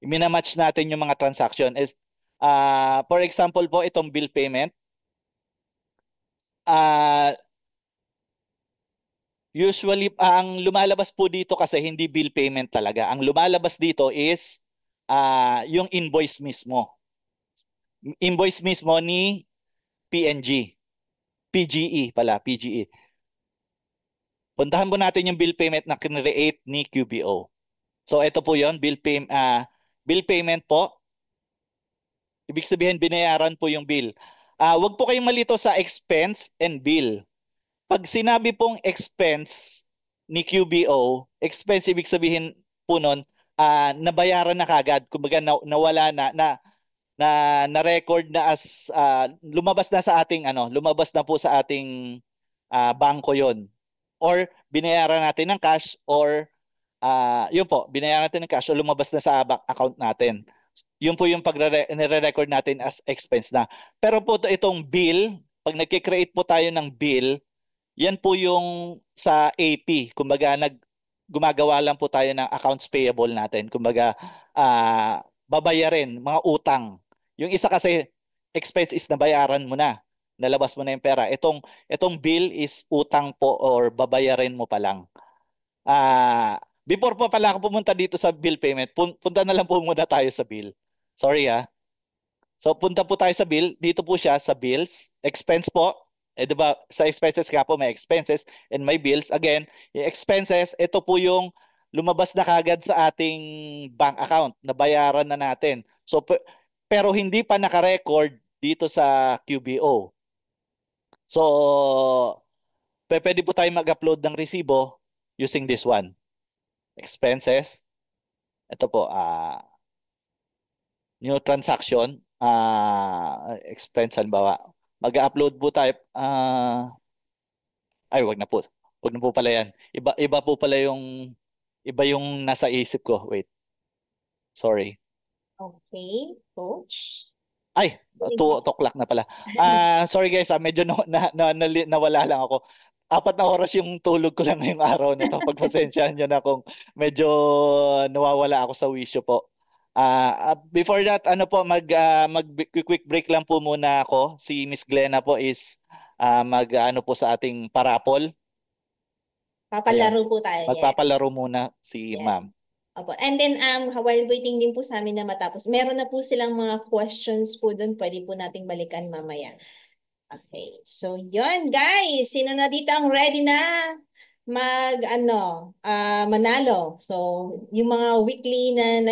Minamatch natin yung mga transaction. For example po, itong bill payment, usually, ang lumalabas po dito kasi hindi bill payment talaga. Ang lumalabas dito is yung invoice mismo. Invoice mismo ni PNG. PGE pala, PGE. Puntahan po natin yung bill payment na kinreate ni QBO. So ito po yon bill payment po. Ibig sabihin binayaran po yung bill. Wag po kayong malito sa expense and bill. Pag sinabi pong expense ni QBO, expense ibig sabihin po nun, nabayaran na kagad, kumbaga nawala na record na as lumabas na sa ating lumabas na po sa ating bangko 'yon. Or binayaran natin ng cash or yun po, binayaran natin ng cash o lumabas na sa account natin. Yun po yung nire-record natin as expense na. Pero po itong bill, pag nagkikreate po tayo ng bill, yan po yung sa AP. Kumbaga, gumagawa lang po tayo ng accounts payable natin. Kumbaga, babayarin, mga utang. Yung isa kasi, expense is nabayaran mo na. nalabas mo na yung pera. Itong bill is utang po or babayarin mo pa lang. Before pa pala ako pumunta dito sa bill payment, punta na lang po muna tayo sa bill. Sorry ah. So punta po tayo sa bill. Dito po siya sa bills. Expense po. Eh, di ba, sa expenses nga po may expenses and may bills. Again, yung expenses, ito po yung lumabas na kagad sa ating bank account na bayaran na natin. So, pero hindi pa naka-record dito sa QBO. So, pwede po tayo mag-upload ng resibo using this one. Expenses. Ito po, new transaction, expense halimbawa. Mag-upload po tayo, ay wag na po. Wag na po pala yan. Iba po pala iba yung nasa isip ko. Wait. Sorry. Okay, coach. Ay, 2 o'clock na pala. Sorry guys, medyo nawala lang ako. 4 na oras yung tulog ko lang ngayong araw na to. Pagpasensyahan nyo na kung medyo nawawala ako sa wisyo po. Before that, ano po, quick break lang po muna ako. Si Miss Glenna po is ano po sa ating parapol. Papalaro po tayo. Yes. Magpapalaro muna si Yes. ma'am. Opo. And then, while waiting din po sa amin na matapos, meron na po silang mga questions po doon. Pwede po nating balikan mamaya. Okay. So, yun, guys. Sino na dito ang ready na manalo? So, yung mga weekly na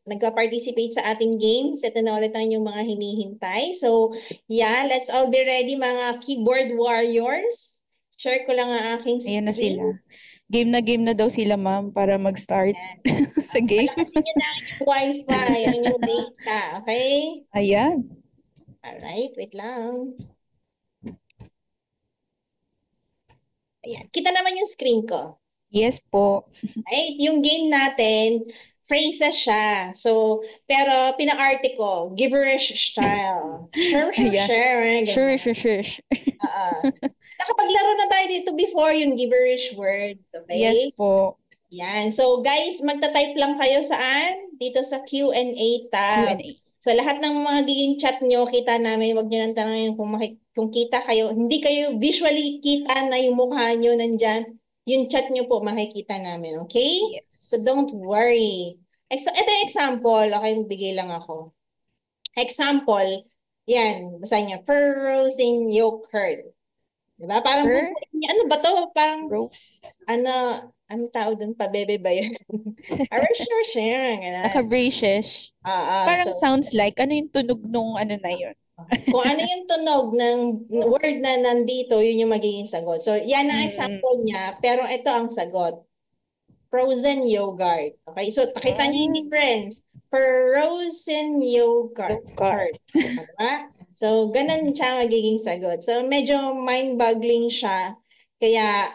nagpa-participate sa ating games, ito na ulit ang yung mga hinihintay. So, yeah, let's all be ready, mga keyboard warriors. Share ko lang ang aking screen. Ayan na sila. Game na daw sila, ma'am, para mag-start sa game. Palakasin nyo na ang inyong wifi, ang inyong data, okay? Ayan. Alright, wait lang. Ayan, kita naman yung screen ko. Yes po. Right? Yung game natin, phrases siya. So, pero pina-arte ko, gibberish style. Sure. Sure. Nakapaglaro na tayo dito before yung gibberish word. Okay? Yes po. Yan. So, guys, magta-type lang kayo saan? Dito sa Q&A tab. Q&A. So, lahat ng mga magiging chat nyo, kita namin, wag nyo nang tanongin kung kita kayo. Hindi kayo visually kita na yung mukha nyo nandyan. Yung chat nyo po, makikita namin. Okay? Yes. So, don't worry. Ito yung example. Okay, bigay lang ako. Example, yan. Basta nyo. Furrowing yolk curd. Diba? Parang, ano ba to? Parang, Rose. Anong tawag doon? Pabebe ba yun? Sure. Naka-braces. Parang So, sounds like, ano yung tunog nung ano na yun? kung ano yung tunog ng word na nandito, yun yung magiging sagot. So, yan ang example niya, pero ito ang sagot. Frozen yogurt. Okay, so pakita niyo yung difference. Frozen yogurt. Diba? So, ganun siya magiging sagot. So, medyo mind-boggling siya. Kaya,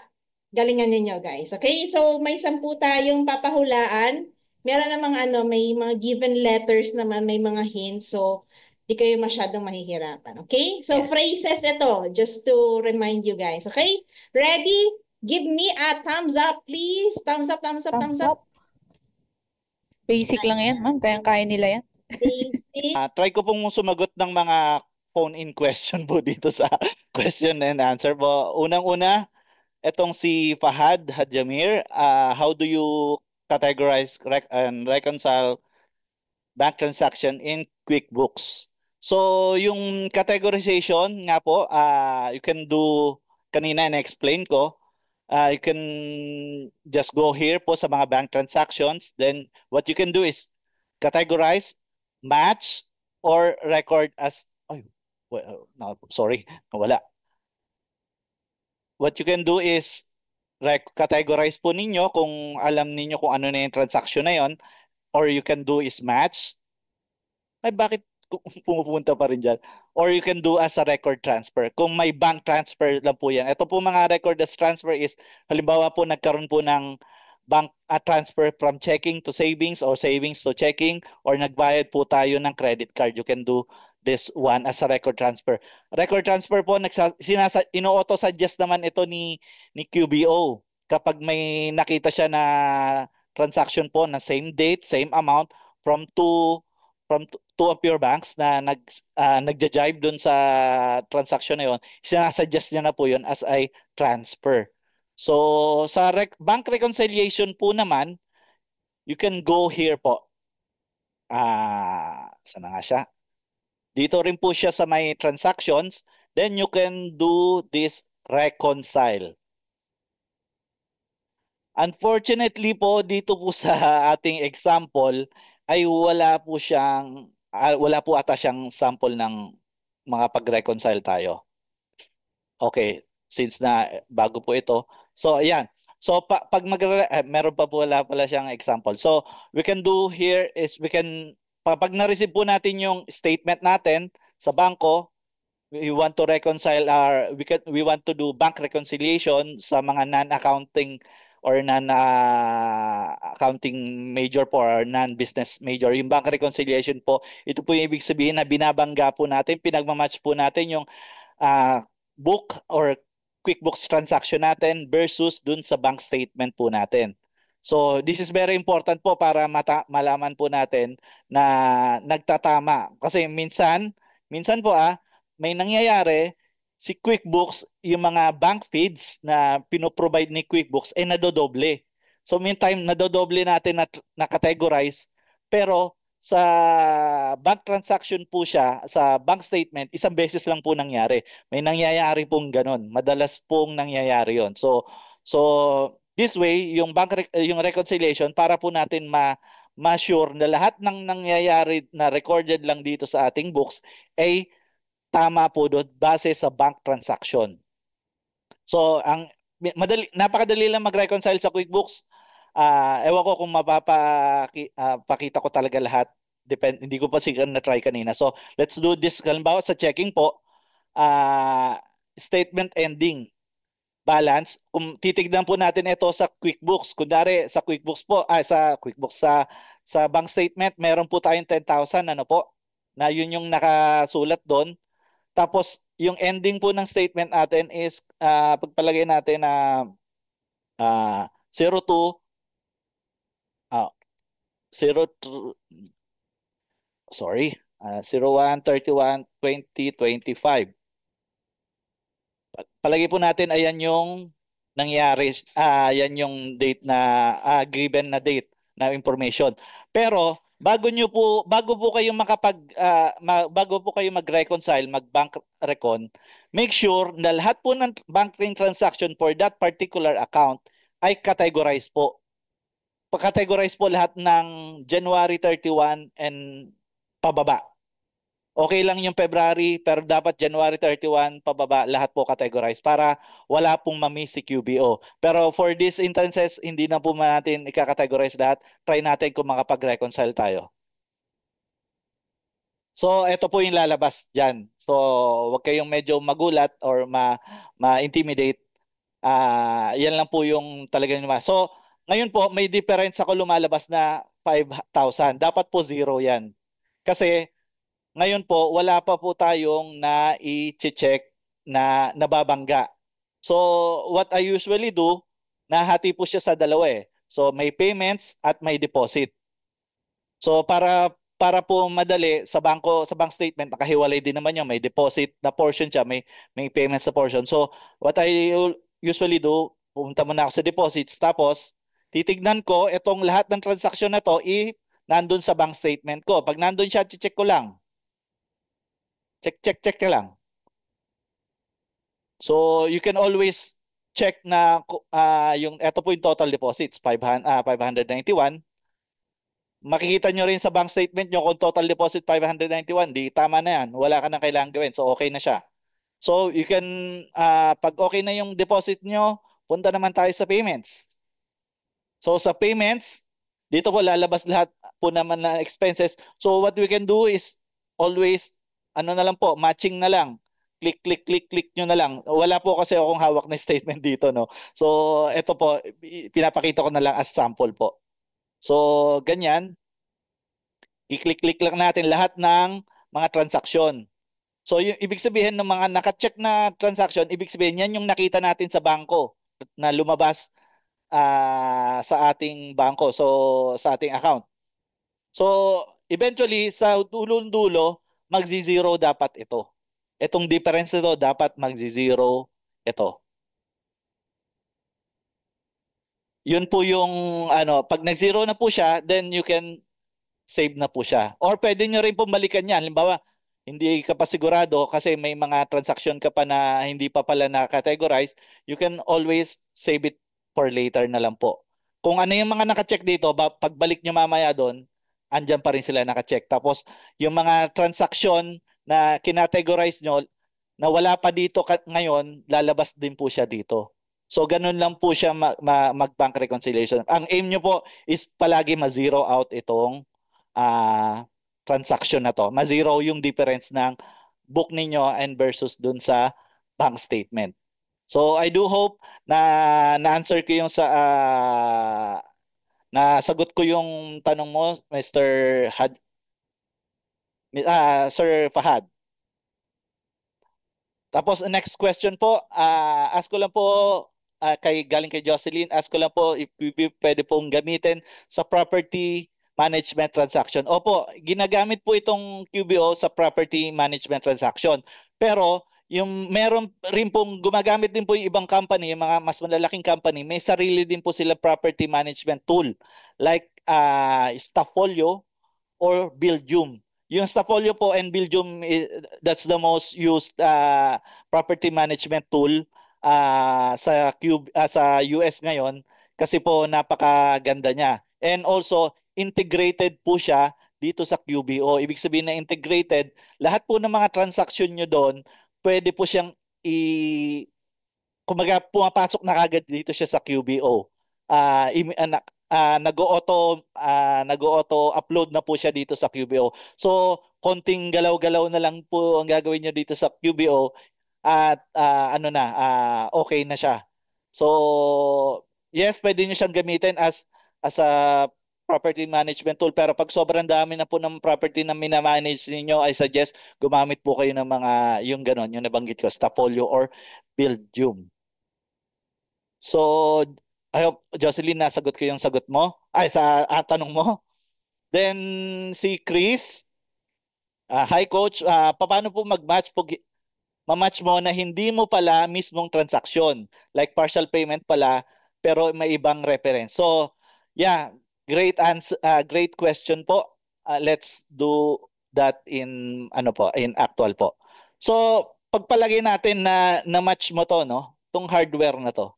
galingan ninyo, guys. Okay, so may 10 tayong papahulaan. Meron namang may mga given letters naman, may mga hints. So, di kayo masyadong mahihirapan. Okay? So, Yes. phrases ito, just to remind you guys. Okay? Ready? Give me a thumbs up, please. Thumbs up. Basic lang yan, ma'am. Kaya nila yan. Basic. Try ko pong sumagot ng mga phone-in question po dito sa question and answer po. Unang-una, etong si Fahad Hadjamir, how do you categorize and reconcile bank transaction in QuickBooks? So, yung categorization nga po, you can do, kanina na-explain ko, you can just go here po sa mga bank transactions. Then, what you can do is categorize, match, or record as, no, sorry, wala. What you can do is categorize po ninyo kung alam ninyo kung ano na yung transaction na yon, or you can do is match. Ay, bakit pumupunta pa rin dyan? Or you can do as a record transfer. Kung may bank transfer lang po yan. Ito po mga record as transfer is, halimbawa po nagkaroon po ng bank transfer from checking to savings or savings to checking, or nagbayad po tayo ng credit card. You can do this one as a record transfer. Record transfer po, ino-auto suggest naman ito ni QBO. Kapag may nakita siya na transaction po na same date, same amount from two two of your banks na nagja-jive doon sa transaction na yon, sinasuggest niya na po yon as a transfer. So sa bank reconciliation po naman, you can go here po. Saan na nga siya? Dito rin po siya sa may transactions. Then you can do this reconcile. Unfortunately po, dito po sa ating example, ay wala po ata siyang sample ng mga pag-reconcile tayo. Okay, since na bago po ito. So, ayan. So, pag meron pa po wala pala siyang example. So, we can do here is pag na-receive po natin yung statement natin sa bangko, we want to reconcile we want to do bank reconciliation sa mga non-accounting or non-accounting major po or non-business major. Yung bank reconciliation po, ito po yung ibig sabihin na binabangga po natin, pinagmamatch po natin yung book or QuickBooks transaction natin versus dun sa bank statement po natin. So this is very important po para malaman po natin na nagtatama. Kasi minsan po may nangyayari si QuickBooks, yung mga bank feeds na pinoprovide ni QuickBooks ay nadodoble. So meantime, nadodoble natin na categorize, pero sa bank transaction po siya, sa bank statement, isang beses lang po nangyari. May nangyayari pong ganun. Madalas pong nangyayari yon. So this way, yung yung reconciliation, para po natin ma-sure na lahat ng nangyayari na recorded lang dito sa ating books ay tama po doon base sa bank transaction. So, napakadali lang mag-reconcile sa QuickBooks. Ewan ko kung mapapakita ko talaga lahat. Hindi ko pa siguro na-try kanina. So, let's do this. Halimbawa, sa checking po, statement ending balance. Kung titignan po natin ito sa QuickBooks, kundari sa QuickBooks po, sa bank statement, meron po tayong 10,000, ano po, na yun yung nakasulat doon. Tapos, yung ending po ng statement natin is, pagpalagay natin na 02, 01/31/2025. Palagay po natin, ayan yung nangyari, ayan yung date na, given na date na information. Pero, bago po kayo bago po kayo mag-reconcile, mag-bank recon, make sure na lahat po ng banking transaction for that particular account ay categorize po. Pag-categorize po lahat ng January 31 and pababa. Okay lang yung February, pero dapat January 31 pababa, lahat po categorize para wala pong mamiss si QBO. Pero for these instances, hindi na po natin i-categorize lahat. Try natin kung makapag-reconcile tayo. So, ito po yung lalabas dyan. So, wag kayong medyo magulat or ma-intimidate. Yan lang po yung talagang naman. So, ngayon po, may difference ako lumalabas na 5,000. Dapat po 0 yan. Kasi, ngayon po, wala pa po tayong na-i-check na nababangga. So, what I usually do, nahati po siya sa dalawa eh. So, may payments at may deposit. So, para po madali, sa bank statement, nakahiwalay din naman yung may deposit na portion siya, may payments na portion. So, what I usually do, pumunta muna ako sa deposits, tapos, titignan ko, itong lahat ng transaction na to, nandun sa bank statement ko. Pag nandun siya, check ko lang. Check ka lang. So, you can always check na ito po yung total deposits, 591. Makikita nyo rin sa bank statement nyo kung total deposit 591, di tama na yan. Wala ka na kailangan gawin. So, okay na siya. So, you can, pag okay na yung deposit nyo, punta naman tayo sa payments. So, sa payments, dito po lalabas lahat po naman na expenses. So, what we can do is always na lang po, matching na lang. Click nyo na lang. Wala po kasi akong hawak na statement dito, no? So, ito po, pinapakita ko na lang as sample po. So, ganyan. I-click lang natin lahat ng mga transaksyon. So, yung ibig sabihin ng mga naka-check na transaction, ibig sabihin yan yung nakita natin sa bangko na lumabas sa ating bangko, so sa ating account. So, eventually, sa dulong-dulo, magzi-zero dapat ito. Itong difference nito, dapat magzi-zero ito. Yun po yung, pag nag-zero na po siya, then you can save na po siya. Or pwede nyo rin pong balikan yan. Halimbawa, hindi ka pa sigurado kasi may mga transaction ka pa na hindi pa pala na-categorize, you can always save it for later na lang po. Kung ano yung mga naka-check dito, pagbalik nyo mamaya doon, andyan pa rin sila naka-check. Tapos, yung mga transaction na kinategorize nyo, na wala pa dito ngayon, lalabas din po siya dito. So, ganun lang po siya mag-bank reconciliation. Ang aim nyo po is palagi ma-zero out itong transaction na to. Ma-zero yung difference ng book ninyo and versus dun sa bank statement. So I do hope na na-answer ko yung nasagot ko yung tanong mo, Mr. Sir Fahad. Tapos next question po, ask ko lang po galing kay Jocelyn, ask ko lang po if pwede pong gamitin sa property management transaction. Opo, ginagamit po itong QBO sa property management transaction. Pero yung meron rin pong gumagamit din po yung ibang company, yung mga mas malalaking company, may sarili din po sila property management tool like Stafffolio or Buildium. Yung Stafffolio po and Buildium, that's the most used property management tool sa US ngayon kasi po napakaganda niya. And also, integrated po siya dito sa QBO. Ibig sabihin na integrated, lahat po ng mga transaction nyo doon, pwede po siyang kumaga pumapasok na kagad dito siya sa QBO. Nag-auto upload na po siya dito sa QBO. So, konting galaw-galaw na lang po ang gagawin niyo dito sa QBO at okay na siya. So, yes, pwede niyo siyang gamitin as a property management tool, pero pag sobrang dami na po ng property na minamanage ninyo, I suggest gumamit po kayo ng mga yung ganon, yung nabanggit ko, Stafffolio or Buildium. So, I hope, Jocelyn, nasagot ko yung sagot mo. Sa tanong mo. Then, si Chris. Hi, Coach. Paano po mag-match po? Ma-match mo na hindi mo pala mismong transaction. Like partial payment pala, pero may ibang reference. So, yeah, great answer, great question po. Let's do that in actual po. So, pagpalagay natin na match mo to, no? Tong hardware na to.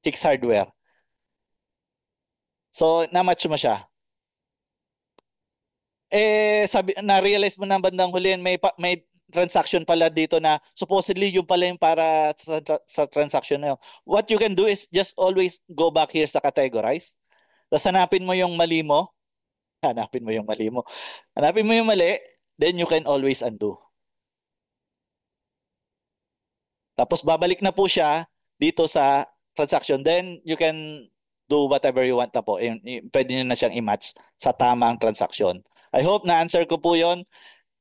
X hardware. So, na-match mo siya. Na-realize mo na bandang huli, may transaction pala dito na supposedly yung pala yung para sa transaction na yun. What you can do is just always go back here sa categorize. Tapos hanapin mo yung mali mo. Hanapin mo yung mali mo. Hanapin mo yung mali, then you can always undo. Tapos babalik na po siya dito sa transaction. Then you can do whatever you want na po. Pwede nyo na siyang i-match sa tamang transaction. I hope na-answer ko po yon.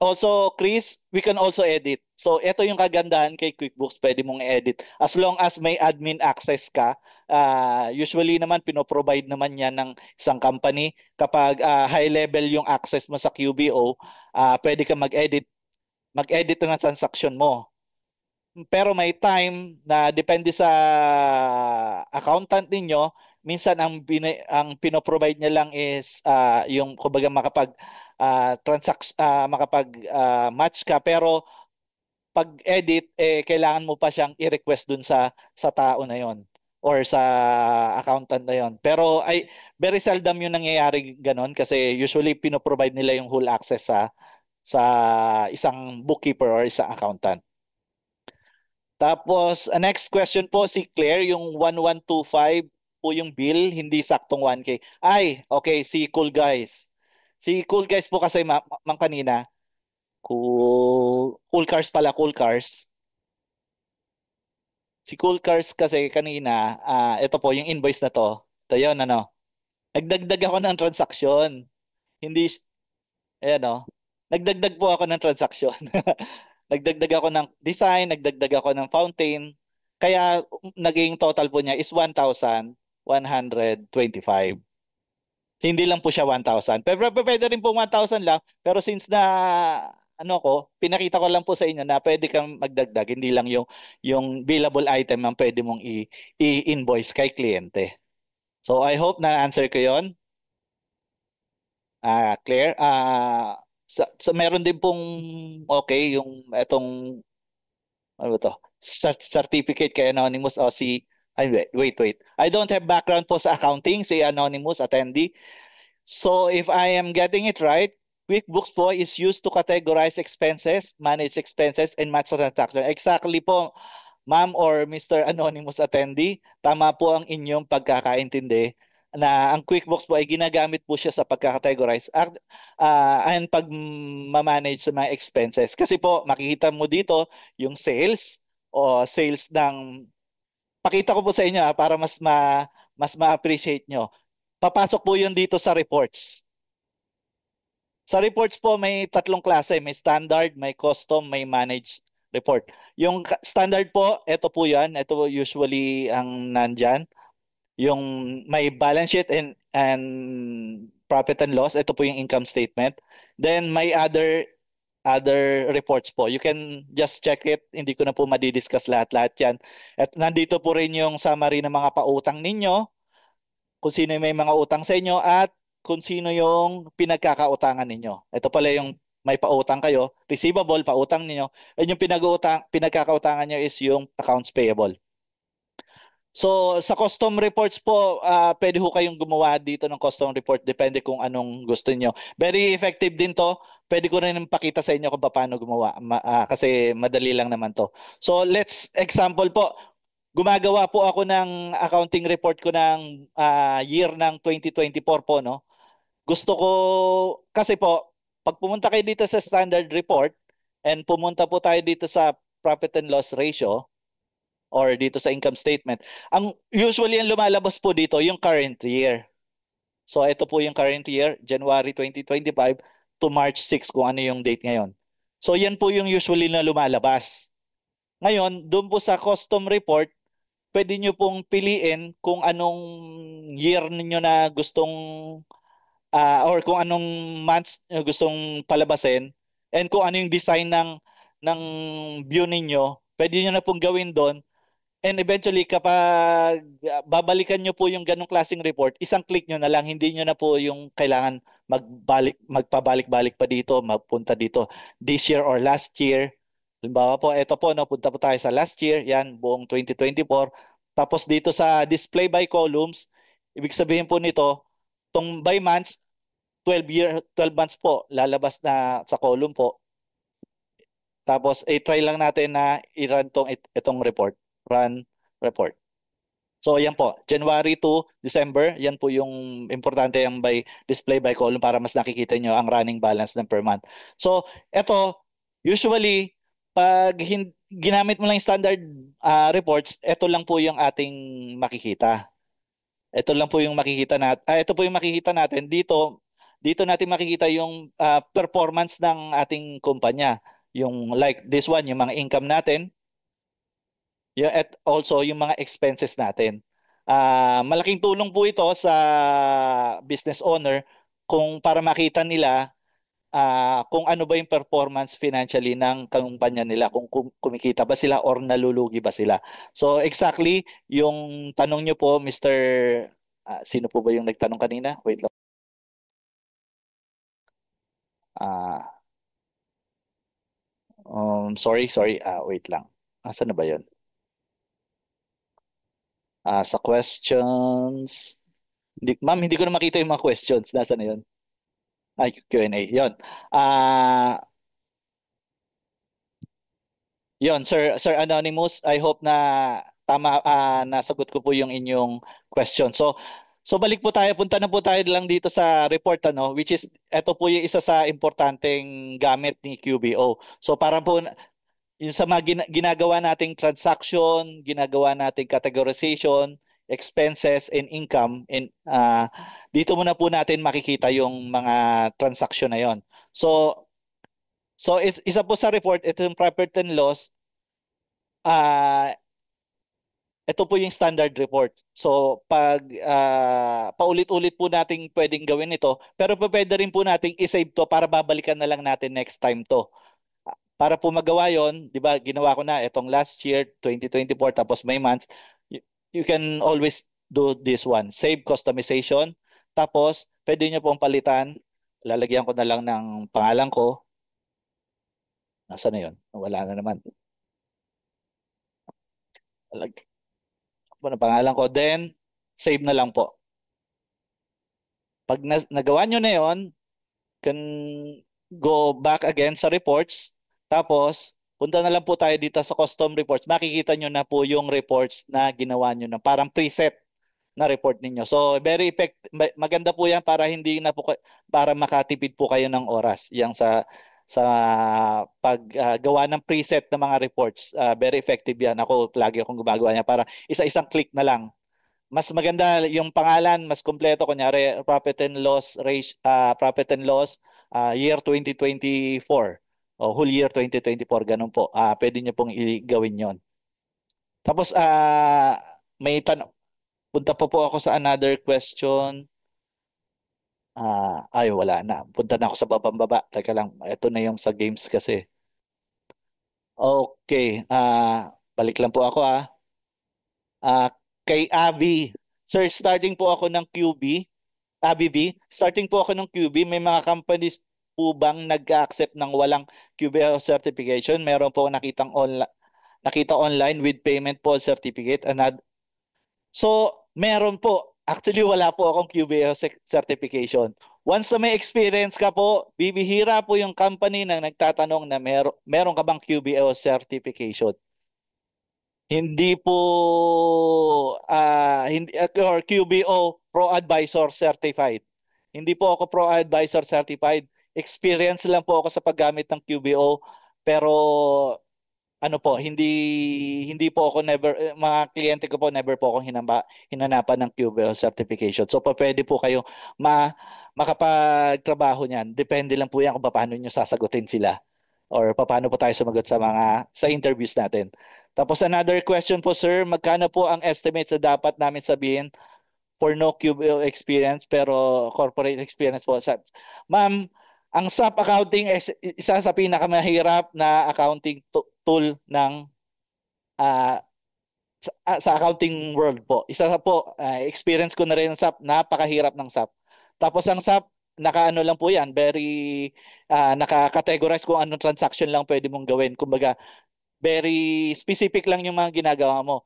Also, Chris, we can also edit. So, ito yung kagandahan kay QuickBooks. Pwede mong edit. As long as may admin access ka, usually naman, pinoprovide naman yan ng isang company. Kapag high level yung access mo sa QBO, pwede ka mag-edit ng transaction mo. Pero may time na depende sa accountant ninyo, minsan ang pinoprovide niya lang is yung kumbaga makapag match ka, pero pag edit kailangan mo pa siyang i-request dun sa tao na yon or sa accountant na yon. Pero very seldom yung nangyayari ganon kasi usually pinoprovide nila yung whole access sa isang bookkeeper or isang accountant. Tapos, next question po, si Claire, yung 1125 po yung bill, hindi saktong 1K. Okay, si Cool Guys. Si Cool Guys po kasi, kanina, Cool Cars pala, Cool Cars. Si Cool Cars kasi kanina, ito po, yung invoice na to. Ito yun, nagdagdag ako ng transaction. Hindi, ayan nagdagdag po ako ng transaction. Nagdagdag ako ng design, nagdagdag ako ng fountain. Kaya naging total po niya is 1,125. Hindi lang po siya 1,000. Pwede rin po 1,000 lang, pero since na pinakita ko lang po sa inyo na pwede kang magdagdag, hindi lang yung billable item ang pwede mong i-invoice kay kliyente. So I hope na answer ko 'yon. Clear? Meron din pong okay yung etong ano ba to? Certificate kay Anonymous o si ay wait. I don't have background po sa accounting, si Anonymous attendee. So if I am getting it right, QuickBooks po is used to categorize expenses, manage expenses, and match transaction. Exactly po, ma'am or Mr. Anonymous attendee, tama po ang inyong pagkakaintindi na ang QuickBooks po ay ginagamit po siya sa pagkakategorize and pag-manage sa mga expenses. Kasi po, makikita mo dito yung sales o sales ng pakita ko po sa inyo para mas ma-appreciate nyo. Papasok po yun dito sa reports. Sa reports po, may tatlong klase. May standard, may custom, may managed report. Yung standard po, ito po yan. Ito po usually ang nandyan. Yung may balance sheet and profit and loss. Ito po yung income statement. Then may other reports po. You can just check it. Hindi ko na po madidiscuss lahat-lahat yan. At nandito po rin yung summary ng mga pautang ninyo, kung sino yung may mga utang sa inyo, at kung sino yung pinagkakautangan ninyo. Ito pala yung may pautang kayo, receivable, pautang ninyo, at yung pinagkakautangan nyo is yung accounts payable. So sa custom reports po, pwede ho kayong gumawa dito ng custom report, depende kung anong gusto niyo. Very effective din to. Pwede ko rin pakita sa inyo kung paano gumawa kasi madali lang naman to. So let's example po. Gumagawa po ako ng accounting report ko ng year ng 2024 po, no. Gusto ko kasi po pag pumunta kayo dito sa standard report and pumunta po tayo dito sa profit and loss ratio or dito sa income statement, ang usually ang lumalabas po dito yung current year. So ito po yung current year, January 2025 to March 6 kung ano yung date ngayon. So yan po yung usually na lumalabas. Ngayon, doon po sa custom report, pwede nyo pong piliin kung anong year ninyo na gustong or kung anong months nyo gustong palabasin and kung ano yung design ng view ninyo, pwede nyo na pong gawin doon. And eventually, kapag babalikan nyo po yung ganong klaseng report, isang click nyo na lang, hindi nyo na po yung kailangan magpabalik-balik pa dito, magpunta dito this year or last year. Halimbawa po, ito po, no, punta po tayo sa last year, yan, buong 2024. Tapos dito sa display by columns, ibig sabihin po nito, tong by months, 12 months po, lalabas na sa column po. Tapos, try lang natin na i-run itong report. Run report. So, yan po. January to December, yan po yung importante yung display by column para mas nakikita nyo ang running balance ng per month. So, ito, usually, pag ginamit mo lang yung standard reports, ito lang po yung ating makikita. Ito lang po yung makikita natin. Ito po yung makikita natin. Dito natin makikita yung performance ng ating kumpanya. Yung like this one, yung mga income natin, at also yung mga expenses natin. Malaking tulong po ito sa business owner kung para makita nila kung ano ba yung performance financially ng kumpanya nila, kung kumikita ba sila or nalulugi ba sila. So exactly yung tanong nyo po, Mr. Sino po ba yung nagtanong kanina? Wait lang. Sorry. Wait lang. Asan na ba yun? Sa questions. Ma'am, hindi ko na makita yung mga questions. Nasa na yun? Q&A. Yun. Yun, Sir Anonymous, I hope na tama, nasagot ko po yung inyong question. So balik po tayo, punta na po tayo lang dito sa report, which is, ito po yung isa sa importanteng gamit ni QBO. So para po, yung sa mga ginagawa nating transaction, ginagawa nating categorization, expenses and income, and dito muna po natin makikita yung mga transaction na yon. So isa po sa report, ito yung profit and loss. ito po yung standard report. So pag paulit-ulit po nating pwedeng gawin ito, pero pwede rin po nating i-save to para babalikan na lang natin next time to. Para po magawa yon, di ba, ginawa ko na itong last year, 2024, tapos may months, you can always do this one. Save customization, tapos pwede nyo pong palitan, lalagyan ko na lang ng pangalan ko. Nasaan na yun? Wala na naman. Lalagyan ko na pangalan ko, then save na lang po. Pag nagawa nyo na yon, can go back again sa reports. Tapos, punta na lang po tayo dito sa custom reports. Makikita nyo na po yung reports na ginawa nyo na parang preset na report ninyo. So, very maganda po yan para hindi na po, para makatipid po kayo ng oras. Yang sa paggawa ng preset ng mga reports. Very effective yan. Ako, lagi akong gumagawa niya para isa-isang click na lang. Mas maganda yung pangalan, mas kumpleto, kunyari profit and loss year 2024 o whole year 2024, ganun po. Pwede niyo pong gawin 'yon. Tapos may tanong, punta po ako sa another question. Ay wala na. Punta na ako sa babang-baba. Teka lang, ito na yung sa games kasi. Okay, balik lang po ako kay Abby. Sir, starting po ako ng QB. ABB, starting po ako ng QB, may mga companies po bang nag-accept ng walang QB certification? Meron po nakita online with payment po certificate. So, meron po. Actually, wala po akong QB certification. Once na may experience ka po, bibihira po yung company na nagtatanong na meron ka bang QBO certification. Hindi po hindi or QBO Pro Advisor certified. Hindi po ako Pro Advisor certified. Experience lang po ako sa paggamit ng QBO, pero ano po, hindi po ako mga kliyente ko po never po akong hinanapan ng QBO certification. So pwede po kayo makapagtrabaho niyan. Depende lang po yan kung paano niyo sasagutin sila or paano po tayo sumagot sa interviews natin. Tapos another question po, sir, magkano po ang estimates na dapat namin sabihin for no QBO experience pero corporate experience po? Ma'am, ang SAP accounting is isa sa pinakamahirap na accounting tool ng sa accounting world po. Isa sa po, experience ko na rin ng SAP, napakahirap ng SAP. Tapos ang SAP, nakaano lang po yan, very naka-categorize kung anong transaction lang pwede mong gawin. Kumbaga, very specific lang yung mga ginagawa mo.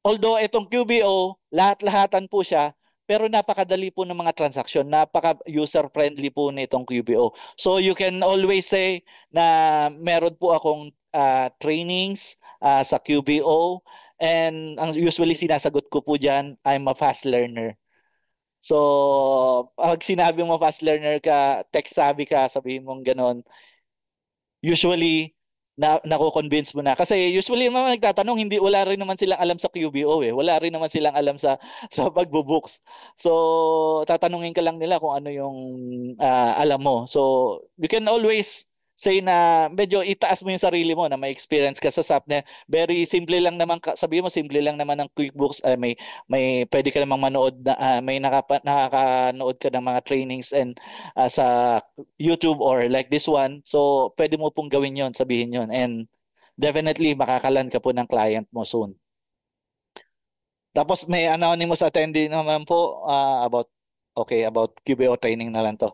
Although itong QBO, lahat-lahatan po siya, pero napakadali po ng mga transaction, napaka-user-friendly po nitong QBO. So you can always say na meron po akong trainings sa QBO, and ang usually sinasagot ko po dyan, I'm a fast learner. So pag sinabi mo fast learner ka, tech-savvy ka, sabihin mong ganon, usually nako-convince mo na. Kasi usually naman nagtatanong, wala rin naman silang alam sa QBO eh. Wala rin naman silang alam sa pagbubooks. So tatanungin ka lang nila kung ano yung alam mo. So you can always say na medyo itaas mo yung sarili mo na may experience ka sa SAP na very simple lang naman, sabihin mo simple lang naman ng QuickBooks, may pwede ka namang manood na may nakakanood ka ng mga trainings and sa YouTube or like this one. So, pwede mo pong gawin yon, sabihin yon, and definitely makakalan ka po ng client mo soon. Tapos may anonymous attendee naman po about QBO training na lang to.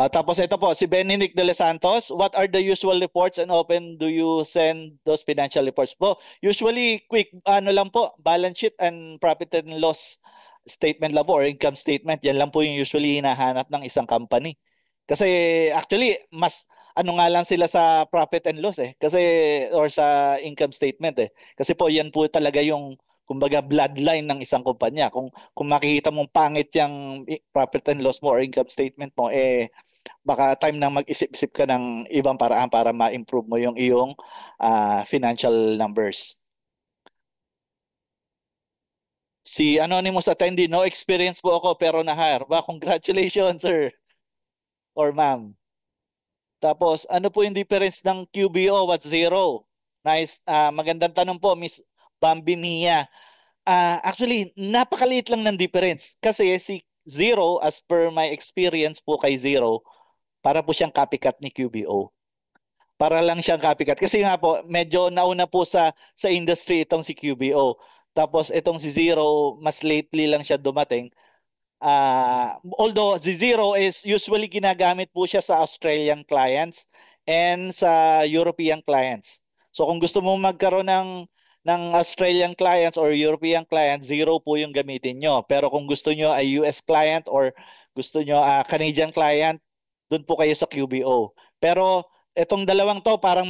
Tapos ito po, si Benedict de los Santos, what are the usual reports and often do you send those financial reports po? Usually, quick, lang po, balance sheet and profit and loss statement lang po or income statement. Yan lang po yung usually hinahanap ng isang company. Kasi actually, mas nga lang sila sa profit and loss eh. Kasi, or sa income statement eh. Kasi po, yan po talaga yung kumbaga bloodline ng isang kumpanya. Kung makikita mong pangit yung profit and loss mo or income statement mo, baka time na mag-isip-isip ka ng ibang paraan para ma-improve mo yung iyong financial numbers. Si anonymous attendee, no experience po ako pero na-hire. Congratulations, sir or ma'am. Tapos, ano po yung difference ng QBO at zero? Nice. Magandang tanong po, Miss Bambi Mia. Actually, napakaliit lang ng difference. Kasi si Zero, as per my experience po kay Zero, para po siyang copycat ni QBO. Para lang siyang copycat. Kasi nga po, medyo nauna po sa industry itong si QBO. Tapos itong si Zero, mas lately lang siya dumating. Although si Zero is usually ginagamit po siya sa Australian clients and sa European clients. So kung gusto mo magkaroon ng Australian clients or European clients, Zero po yung gamitin nyo. Pero kung gusto nyo ay US client or gusto nyo Canadian client, doon po kayo sa QBO. Pero itong dalawang to parang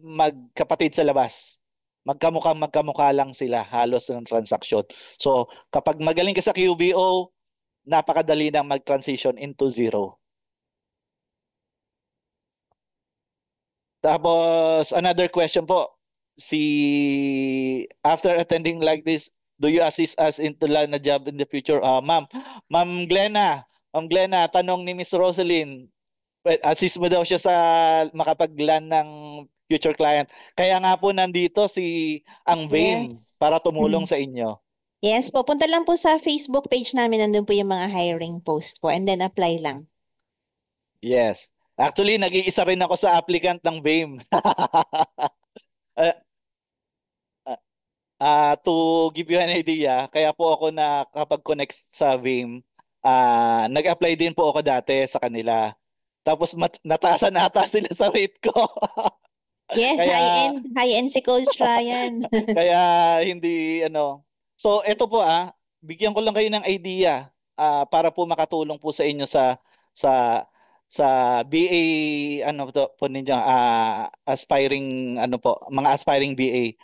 magkapatid sa labas. Magkamukha lang sila halos ng transaksyon. So, kapag magaling ka sa QBO, napakadali nang mag-transition into Zero. Tapos, another question po. After attending like this, do you assist us into land na job in the future? Ma'am Glenna, tanong ni Miss Rosalyn, assist mo daw siya sa makapag-land ng future client. Kaya nga po nandito ang VAME Yes. para tumulong sa inyo. Yes po, punta lang po sa Facebook page namin, nandun po yung mga hiring post po, and then apply lang. Yes. Actually, nag-iisa rin ako sa applicant ng VAME. To give you an idea, kaya po ako nakapag-connect sa VAME, nag-apply din po ako dati sa kanila. Tapos nataasan ata sila sa rate ko. Yes, Kaya high-end si Coach Ryan. kaya hindi So ito po bigyan ko lang kayo ng idea para po makatulong po sa inyo sa sa BA po ninyo aspiring mga aspiring BA.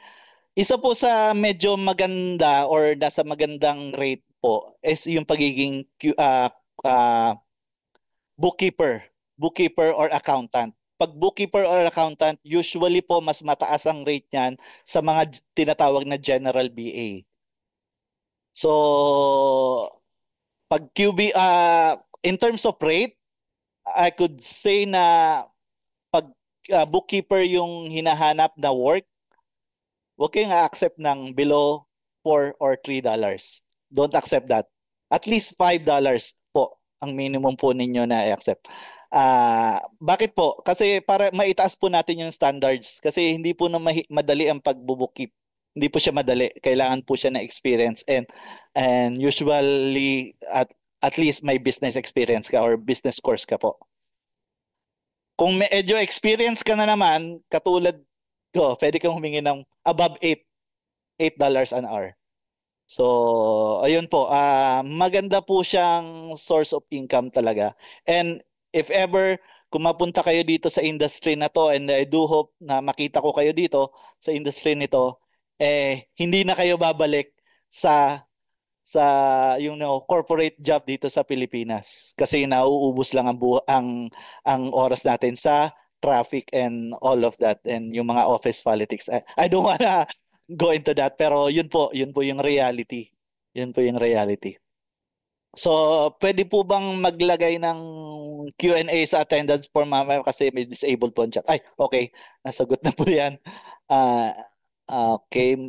Isa po sa medyo maganda or nasa magandang rate po is yung pagiging bookkeeper or accountant. Pag bookkeeper or accountant, usually po mas mataas ang rate niyan sa mga tinatawag na general BA. So, pag in terms of rate, I could say na pag bookkeeper yung hinahanap na work, huwag kayong accept ng below $4 or $3. Don't accept that. At least $5 po ang minimum po ninyo na i-accept. Bakit po? Kasi para maitaas po natin yung standards. Kasi hindi po na madali ang pagbubookkeep. Hindi po siya madali. Kailangan po siya na experience and usually at least may business experience ka or business course ka po. Kung medyo experience ka na naman, katulad ko, pwede kang humingi ng above $8 an hour. So, ayun po, maganda po siyang source of income talaga. And if ever, kung mapunta kayo dito sa industry na to, and I do hope na makita ko kayo dito sa industry nito, hindi na kayo babalik sa yung corporate job dito sa Pilipinas kasi nauubos lang ang oras natin sa traffic and all of that and yung mga office politics. I don't wanna go into that pero yun po yung reality. Yun po yung reality. So, pwede po bang maglagay ng Q&A sa attendance form mamaya kasi may disabled po ang chat. Ay, okay. Nasagot na po yan. Uh, okay.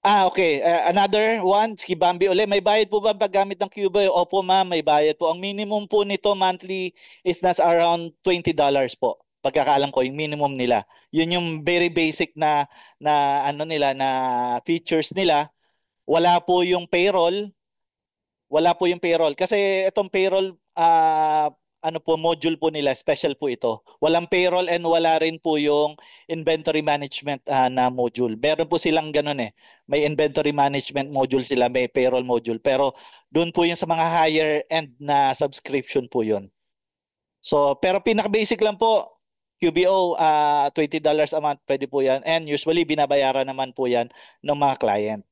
Okay. Another one, si Bambi uli. May bayad po ba paggamit ng Cubo? Opo ma'am, may bayad po. Ang minimum po nito monthly is nasa around $20 po. Pagkakaalam ko, yung minimum nila. Yun yung very basic na nila, na features nila. Wala po yung payroll. Kasi itong payroll, module po nila, special po ito. Walang payroll and wala rin po yung inventory management na module. Meron po silang ganun eh. May inventory management module sila, may payroll module. Pero doon po yung sa mga higher end na subscription po yun. So, pero pinaka-basic lang po, QBO, $20 a month, pwede po yan. And usually, binabayaran naman po yan ng mga client.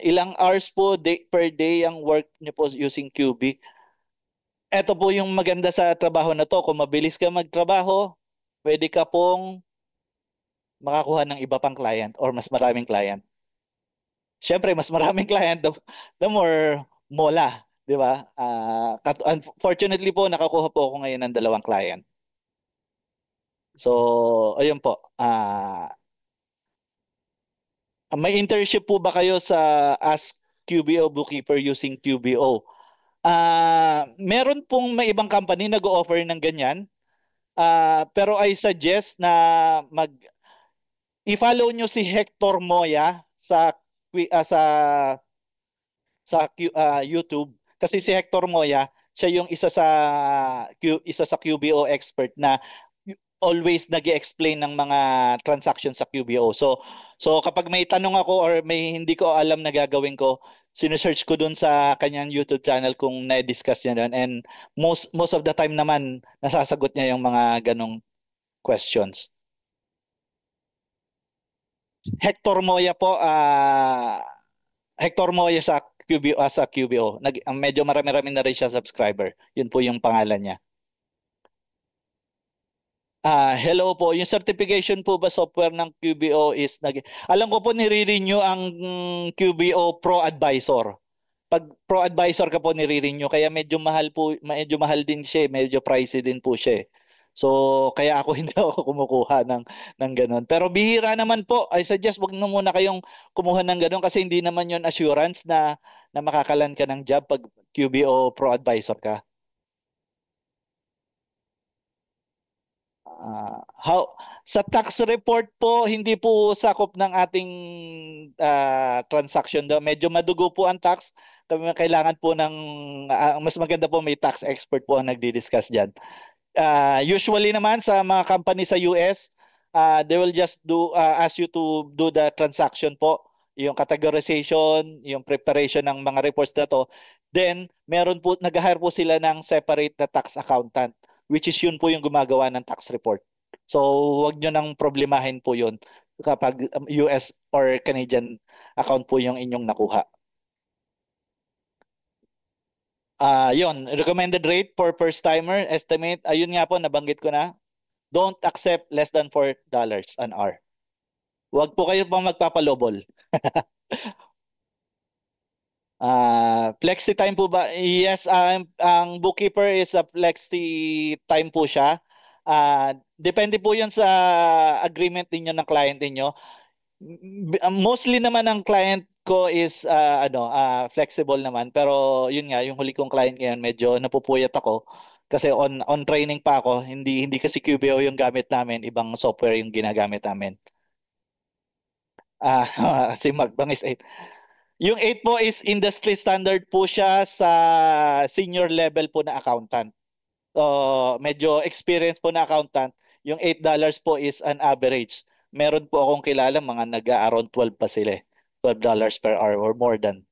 Ilang hours po per day ang work niyo po using QB? Ito po yung maganda sa trabaho na to. Kung mabilis ka magtrabaho, pwede ka pong makakuha ng iba pang client or mas maraming client. Siyempre, mas maraming client, the more mola, di ba? Unfortunately po, nakakuha po ako ngayon ng 2 client. So, ayun po. May internship po ba kayo sa Ask QBO Bookkeeper using QBO? Meron pong may ibang company nag-o-offer ng ganyan. Pero I suggest na i-follow nyo si Hector Moya sa YouTube, kasi si Hector Moya, siya yung isa sa QBO expert na always nag-explain ng mga transactions sa QBO. So kapag may tanong ako or may hindi ko alam na gagawin ko, sinesearch ko dun sa kanyang YouTube channel kung na-discuss niya doon, and most of the time naman nasasagot niya yung mga ganong questions. Hector Moya po, Hector Moya sa QBO. Medyo marami-rami na rin siya subscriber. Yun po yung pangalan niya. Hello po. Yung certification po ba software ng QBO is alam ko po nire-renew ang QBO Pro Advisor. Pag Pro Advisor ka po nire-renew, kaya medyo mahal din siya, medyo pricey din po siya. So kaya ako hindi ako kumukuha ng ganun. Pero bihira naman po. I suggest wag na muna kayong kumuha ng ganun, kasi hindi naman yon assurance na makakalan ka ng job pag QBO Pro Advisor ka. Sa tax report po, hindi po sakop ng ating transaction do. Medyo madugo po ang tax. Kailangan po mas maganda po may tax expert po ang nagdi-discuss diyan. Usually naman sa mga company sa US, they will just ask you to do the transaction po, yung categorization, yung preparation ng mga reports na to. Then, nag-hire po sila ng separate na tax accountant, which is yun po yung gumagawa ng tax report. So, wag nyo nang problemahin po yun kapag US or Canadian account po yung inyong nakuha. Yun, recommended rate for first timer estimate. Ayun nga po, nabanggit ko na. Don't accept less than $4 an hour. Huwag po kayo pang magpapalobol. Flexi time po ba? Yes, ang bookkeeper is a flexi time po siya. Depende po 'yon sa agreement ninyo ng client niyo. Mostly naman ang client ko is flexible naman, pero yun nga, yung huli kong client ngayon medyo napupuyat ako kasi on training pa ako. Hindi kasi QBO yung gamit namin, ibang software yung ginagamit namin. Si Mark Bang is 8. Yung 8 po is industry standard po siya sa senior level po na accountant. Medyo experience po na accountant. Yung $8 po is an average. Meron po akong kilala mga nag-around 12 pa sila. $12 per hour or more than.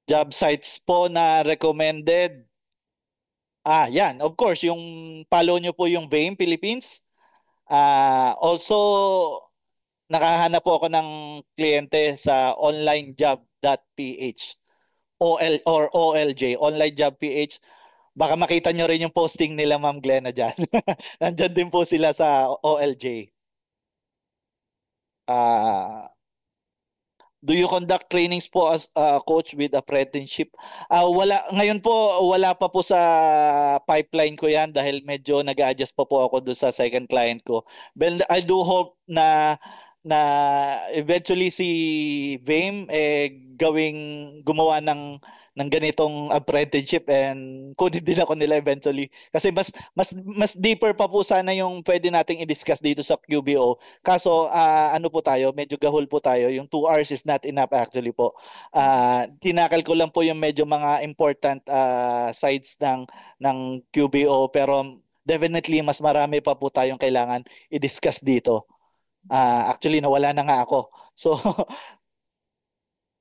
Job sites po na recommended. Yan. Of course, yung follow nyo po yung VAME Philippines. Also, nakahanap po ako ng kliyente sa onlinejob.ph or OLJ, Online Job PH. Baka makita nyo rin yung posting nila, Ma'am Glenna dyan. Nandyan din po sila sa OLJ. Do you conduct trainings po as coach with apprenticeship? Ngayon po, wala pa po sa pipeline ko yan dahil medyo nag-adjust pa po ako doon sa second client ko. But I do hope na eventually si VAME gumawa ng ganitong apprenticeship, and kunin din ako nila eventually, kasi mas deeper pa po sana yung pwede nating i-discuss dito sa QBO. Kaso ano po tayo, medyo gahol po tayo, yung 2 hours is not enough actually po. Tinakal ko lang po yung medyo mga important sides ng QBO, pero definitely mas marami pa po tayong kailangan i-discuss dito. Actually nawala na nga ako.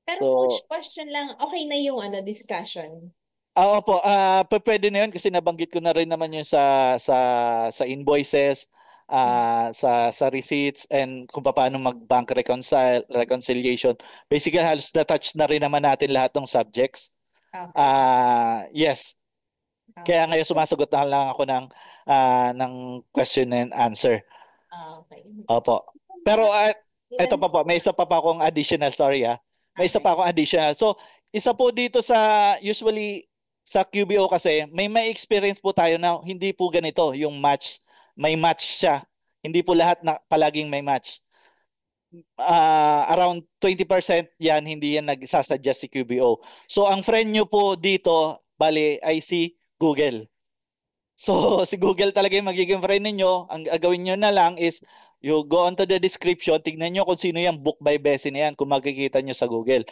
Pero coach, question lang, okay na yung discussion? Opo, pwede na yun kasi nabanggit ko na rin naman yun sa invoices, sa receipts, and kung paano mag-bank reconciliation. Basically, halos na-touch na rin naman natin lahat ng subjects. Okay. Yes. Okay. Kaya ngayon sumasagot na lang ako ng question and answer. Okay. Opo. Pero ito pa po, may isa pa akong additional, sorry. May isa pa akong additional. So, isa po dito usually sa QBO kasi may experience po tayo na hindi po ganito yung match. May match siya. Hindi po lahat na palaging may match. Around 20% yan, hindi yan nagsasuggest si QBO. So ang friend nyo po dito, bali, ay si Google. So si Google talaga yung magiging friend ninyo. Ang gagawin nyo na lang is you go onto the description, tignan nyo kung sino yung book by Bessie na yan kung makikita nyo sa Google.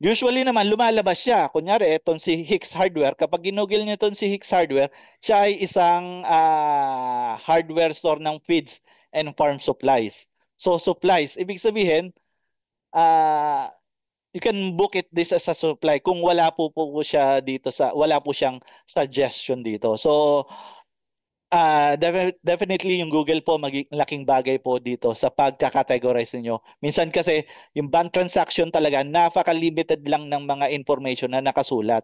Usually naman, lumalabas siya. Kunyari, itong si Hicks Hardware. Kapag ginugil niyo itong si Hicks Hardware, siya ay isang hardware store ng feeds and farm supplies. So, supplies. Ibig sabihin, ah, you can book it this as a supply kung wala po siya dito wala po siyang suggestion dito. So, definitely yung Google po maging laking bagay po dito sa pagka-categorize niyo. Minsan kasi yung bank transaction talaga napaka-limited lang ng mga information na nakasulat.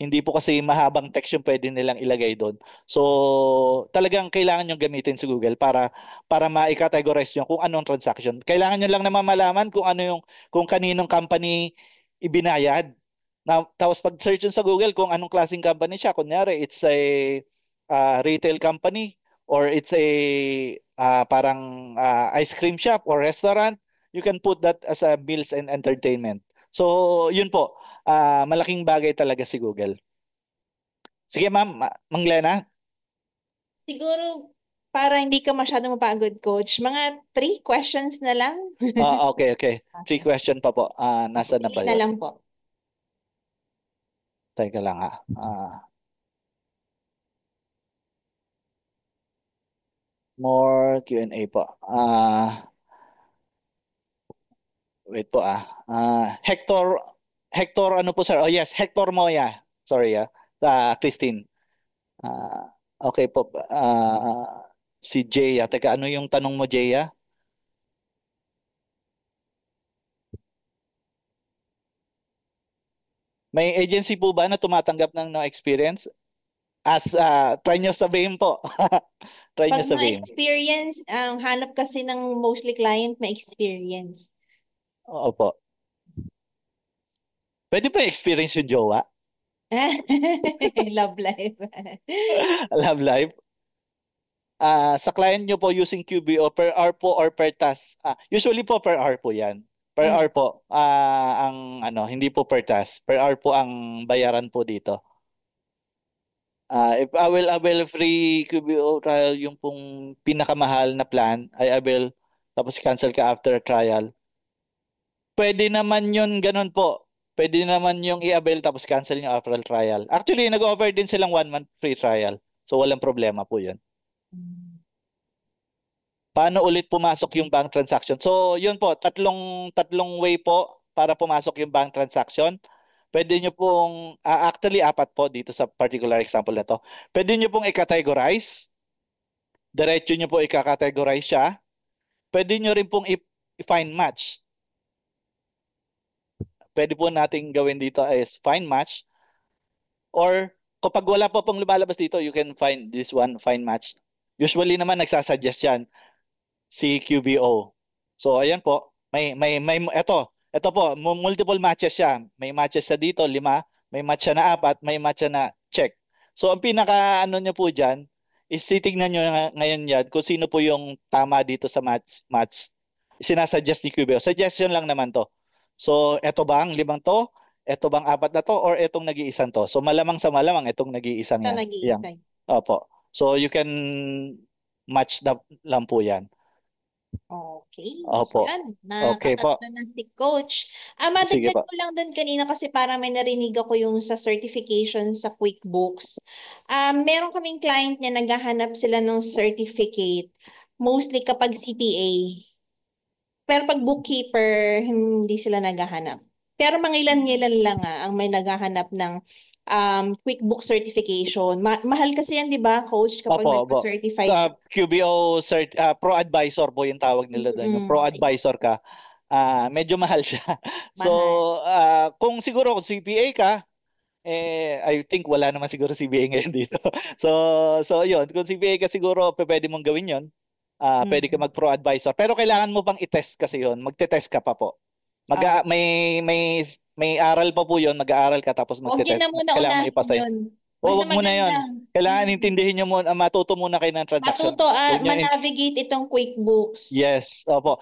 Hindi po kasi mahabang text yung pwede nilang ilagay doon. So, talagang kailangan yung gamitin si Google para ma-categorize nyo kung anong transaction. Kailangan nyo lang naman malaman kung kaninong company ibinayad. Tapos pag search nyo sa Google kung anong klaseng company siya, kunyari it's a retail company or it's a parang ice cream shop or restaurant, you can put that as a meals and entertainment. So, yun po. Malaking bagay talaga si Google. Sige, ma'am. Mang Lena? Siguro, para hindi ka masyadong mapagod, Coach, mga 3 questions na lang. Okay. 3 question pa po. Nasa na ba Pili na yun? lang po. Teka lang ha. More Q&A po. Wait po Hector ano po sir? Oh yes, Hector Moya. Sorry Christine. Okay po. Si Jaya. Teka, ano yung tanong mo, Jaya? May agency po ba na tumatanggap ng no experience? Try nyo sabihin po. Try nyo Pag sabihin. na-experience, ang hanap kasi ng mostly client, may experience. Opo. Pwede pa experience yung jowa? Love life. Love life? Sa client nyo po using QBO, per hour po or per task? Usually po per hour po yan. Per hour po. Ang hindi po per task. Per hour po ang bayaran po dito. If I will free QBO trial, yung pong pinakamahal na plan, I will tapos cancel ka after trial. Pwede naman yun, ganun po. Pwede naman yung i-avail tapos cancel yung after trial. Actually, nag-offer din silang 1 month free trial. So, walang problema po yun. Paano ulit pumasok yung bank transaction? So, yun po, tatlong way po para pumasok yung bank transaction. Pwede nyo pong, actually, 4 po dito sa particular example na to. Pwede nyo pong i-categorize. Diretso nyo po i-categorize siya. Pwede nyo rin pong i-find match. Pwede po nating gawin dito is find match. Or kapag wala pa pong lumalabas dito, you can find this one, find match. Usually naman nagsasuggest yan si QBO. So ayan po, ito po, multiple matches siya. May matches siya dito, 5, may match siya na 4, may match siya na check. So ang pinaka niyo po diyan is titingnan niyo ngayon yan kung sino po yung tama dito sa match. Sinasuggest ni QBO. Suggestion lang naman to. So eto ba ang 5 to? Eto bang 4 na to or etong nag-iisang to? So malamang sa malamang itong nag-iisang yan. Nag-iisang. Opo. So you can match lang po yan. Okay. Opo. So, yan. Okay po. Nakatatlo na si Coach. Sige Madagdag po. ko lang doon kanina kasi parang may narinig ako yung sa certification sa QuickBooks. Meron kaming client niya, naghahanap sila ng certificate. Mostly kapag CPA. Pero pag bookkeeper, hindi sila naghahanap. Pero mga ilan-ilan lang ang may naghahanap ng QuickBooks certification. Mahal kasi yan, di ba, Coach, kapag Opo. nagpa-certify ka. QBO Pro Advisor po yung tawag nila doon. Yung Pro Advisor ka, medyo mahal siya. So, kung CPA ka, I think wala naman siguro CPA ngayon dito. So yun, kung CPA ka siguro, pwede mong gawin yun. Pwede ka mag-Pro Advisor. Pero kailangan mo pang i-test kasi yun. Magte-test ka pa po. May may aral pa po 'yon, mag-aaral ka tapos Huwag yun magte-test. na muna Kailangan mo unahin ipasa. yun. O Basta wag mo na 'yon. maganda. Kailangan intindihin niyo muna, matuto muna kayo ng transaction. Matuto Huwag niyo manavigate itong QuickBooks. Yes, opo.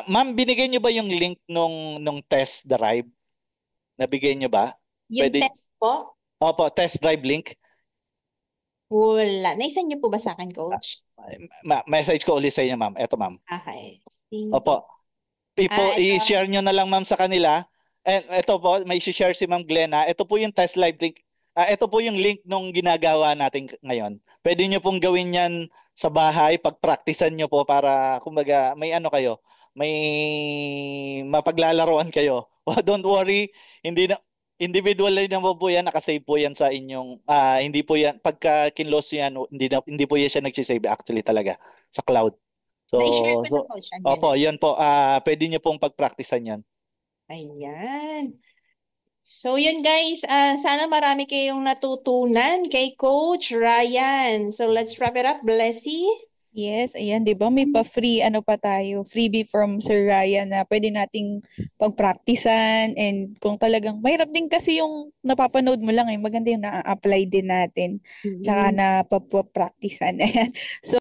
Ma'am, binigay niyo ba yung link nung test drive? Nabigay niyo ba? Yung Pwede. test po, Opo, test drive link. wala. Naisan niyo po ba sa akin, Coach? Message ko ulit sa inyo, ma'am. Eto, ma'am. Okay. Opo. Ito. I-share nyo na lang, ma'am, sa kanila. Ito po, may i-share si Ma'am Glenna. Ito po yung test live link. Ito po yung link nung ginagawa natin ngayon. Pwede nyo pong gawin yan sa bahay, pag-practicean nyo po para, kumbaga, may ano kayo, may mapaglalaroan kayo. Don't worry, hindi na, individual na po yan, nakasave po yan sa inyong, hindi po yan, pagka kinlose yan, hindi po yan siya nagsisave actually talaga sa cloud. So, Na-share ko na po siya. opo, yan po. Pwede nyo pong pag-practicean yan. Ayan. So, yun guys. Sana marami kayong natutunan kay Coach Ryan. So, let's wrap it up. Blessy? Yes, ayan, 'di ba? May pa-free ano pa tayo, freebie from Sir Ryan na pwede nating pagpraktisan, and kung talagang mahirap din kasi yung napapanood mo lang, maganda yung na-apply din natin. Tsaka na papapraktisan. Ayan. So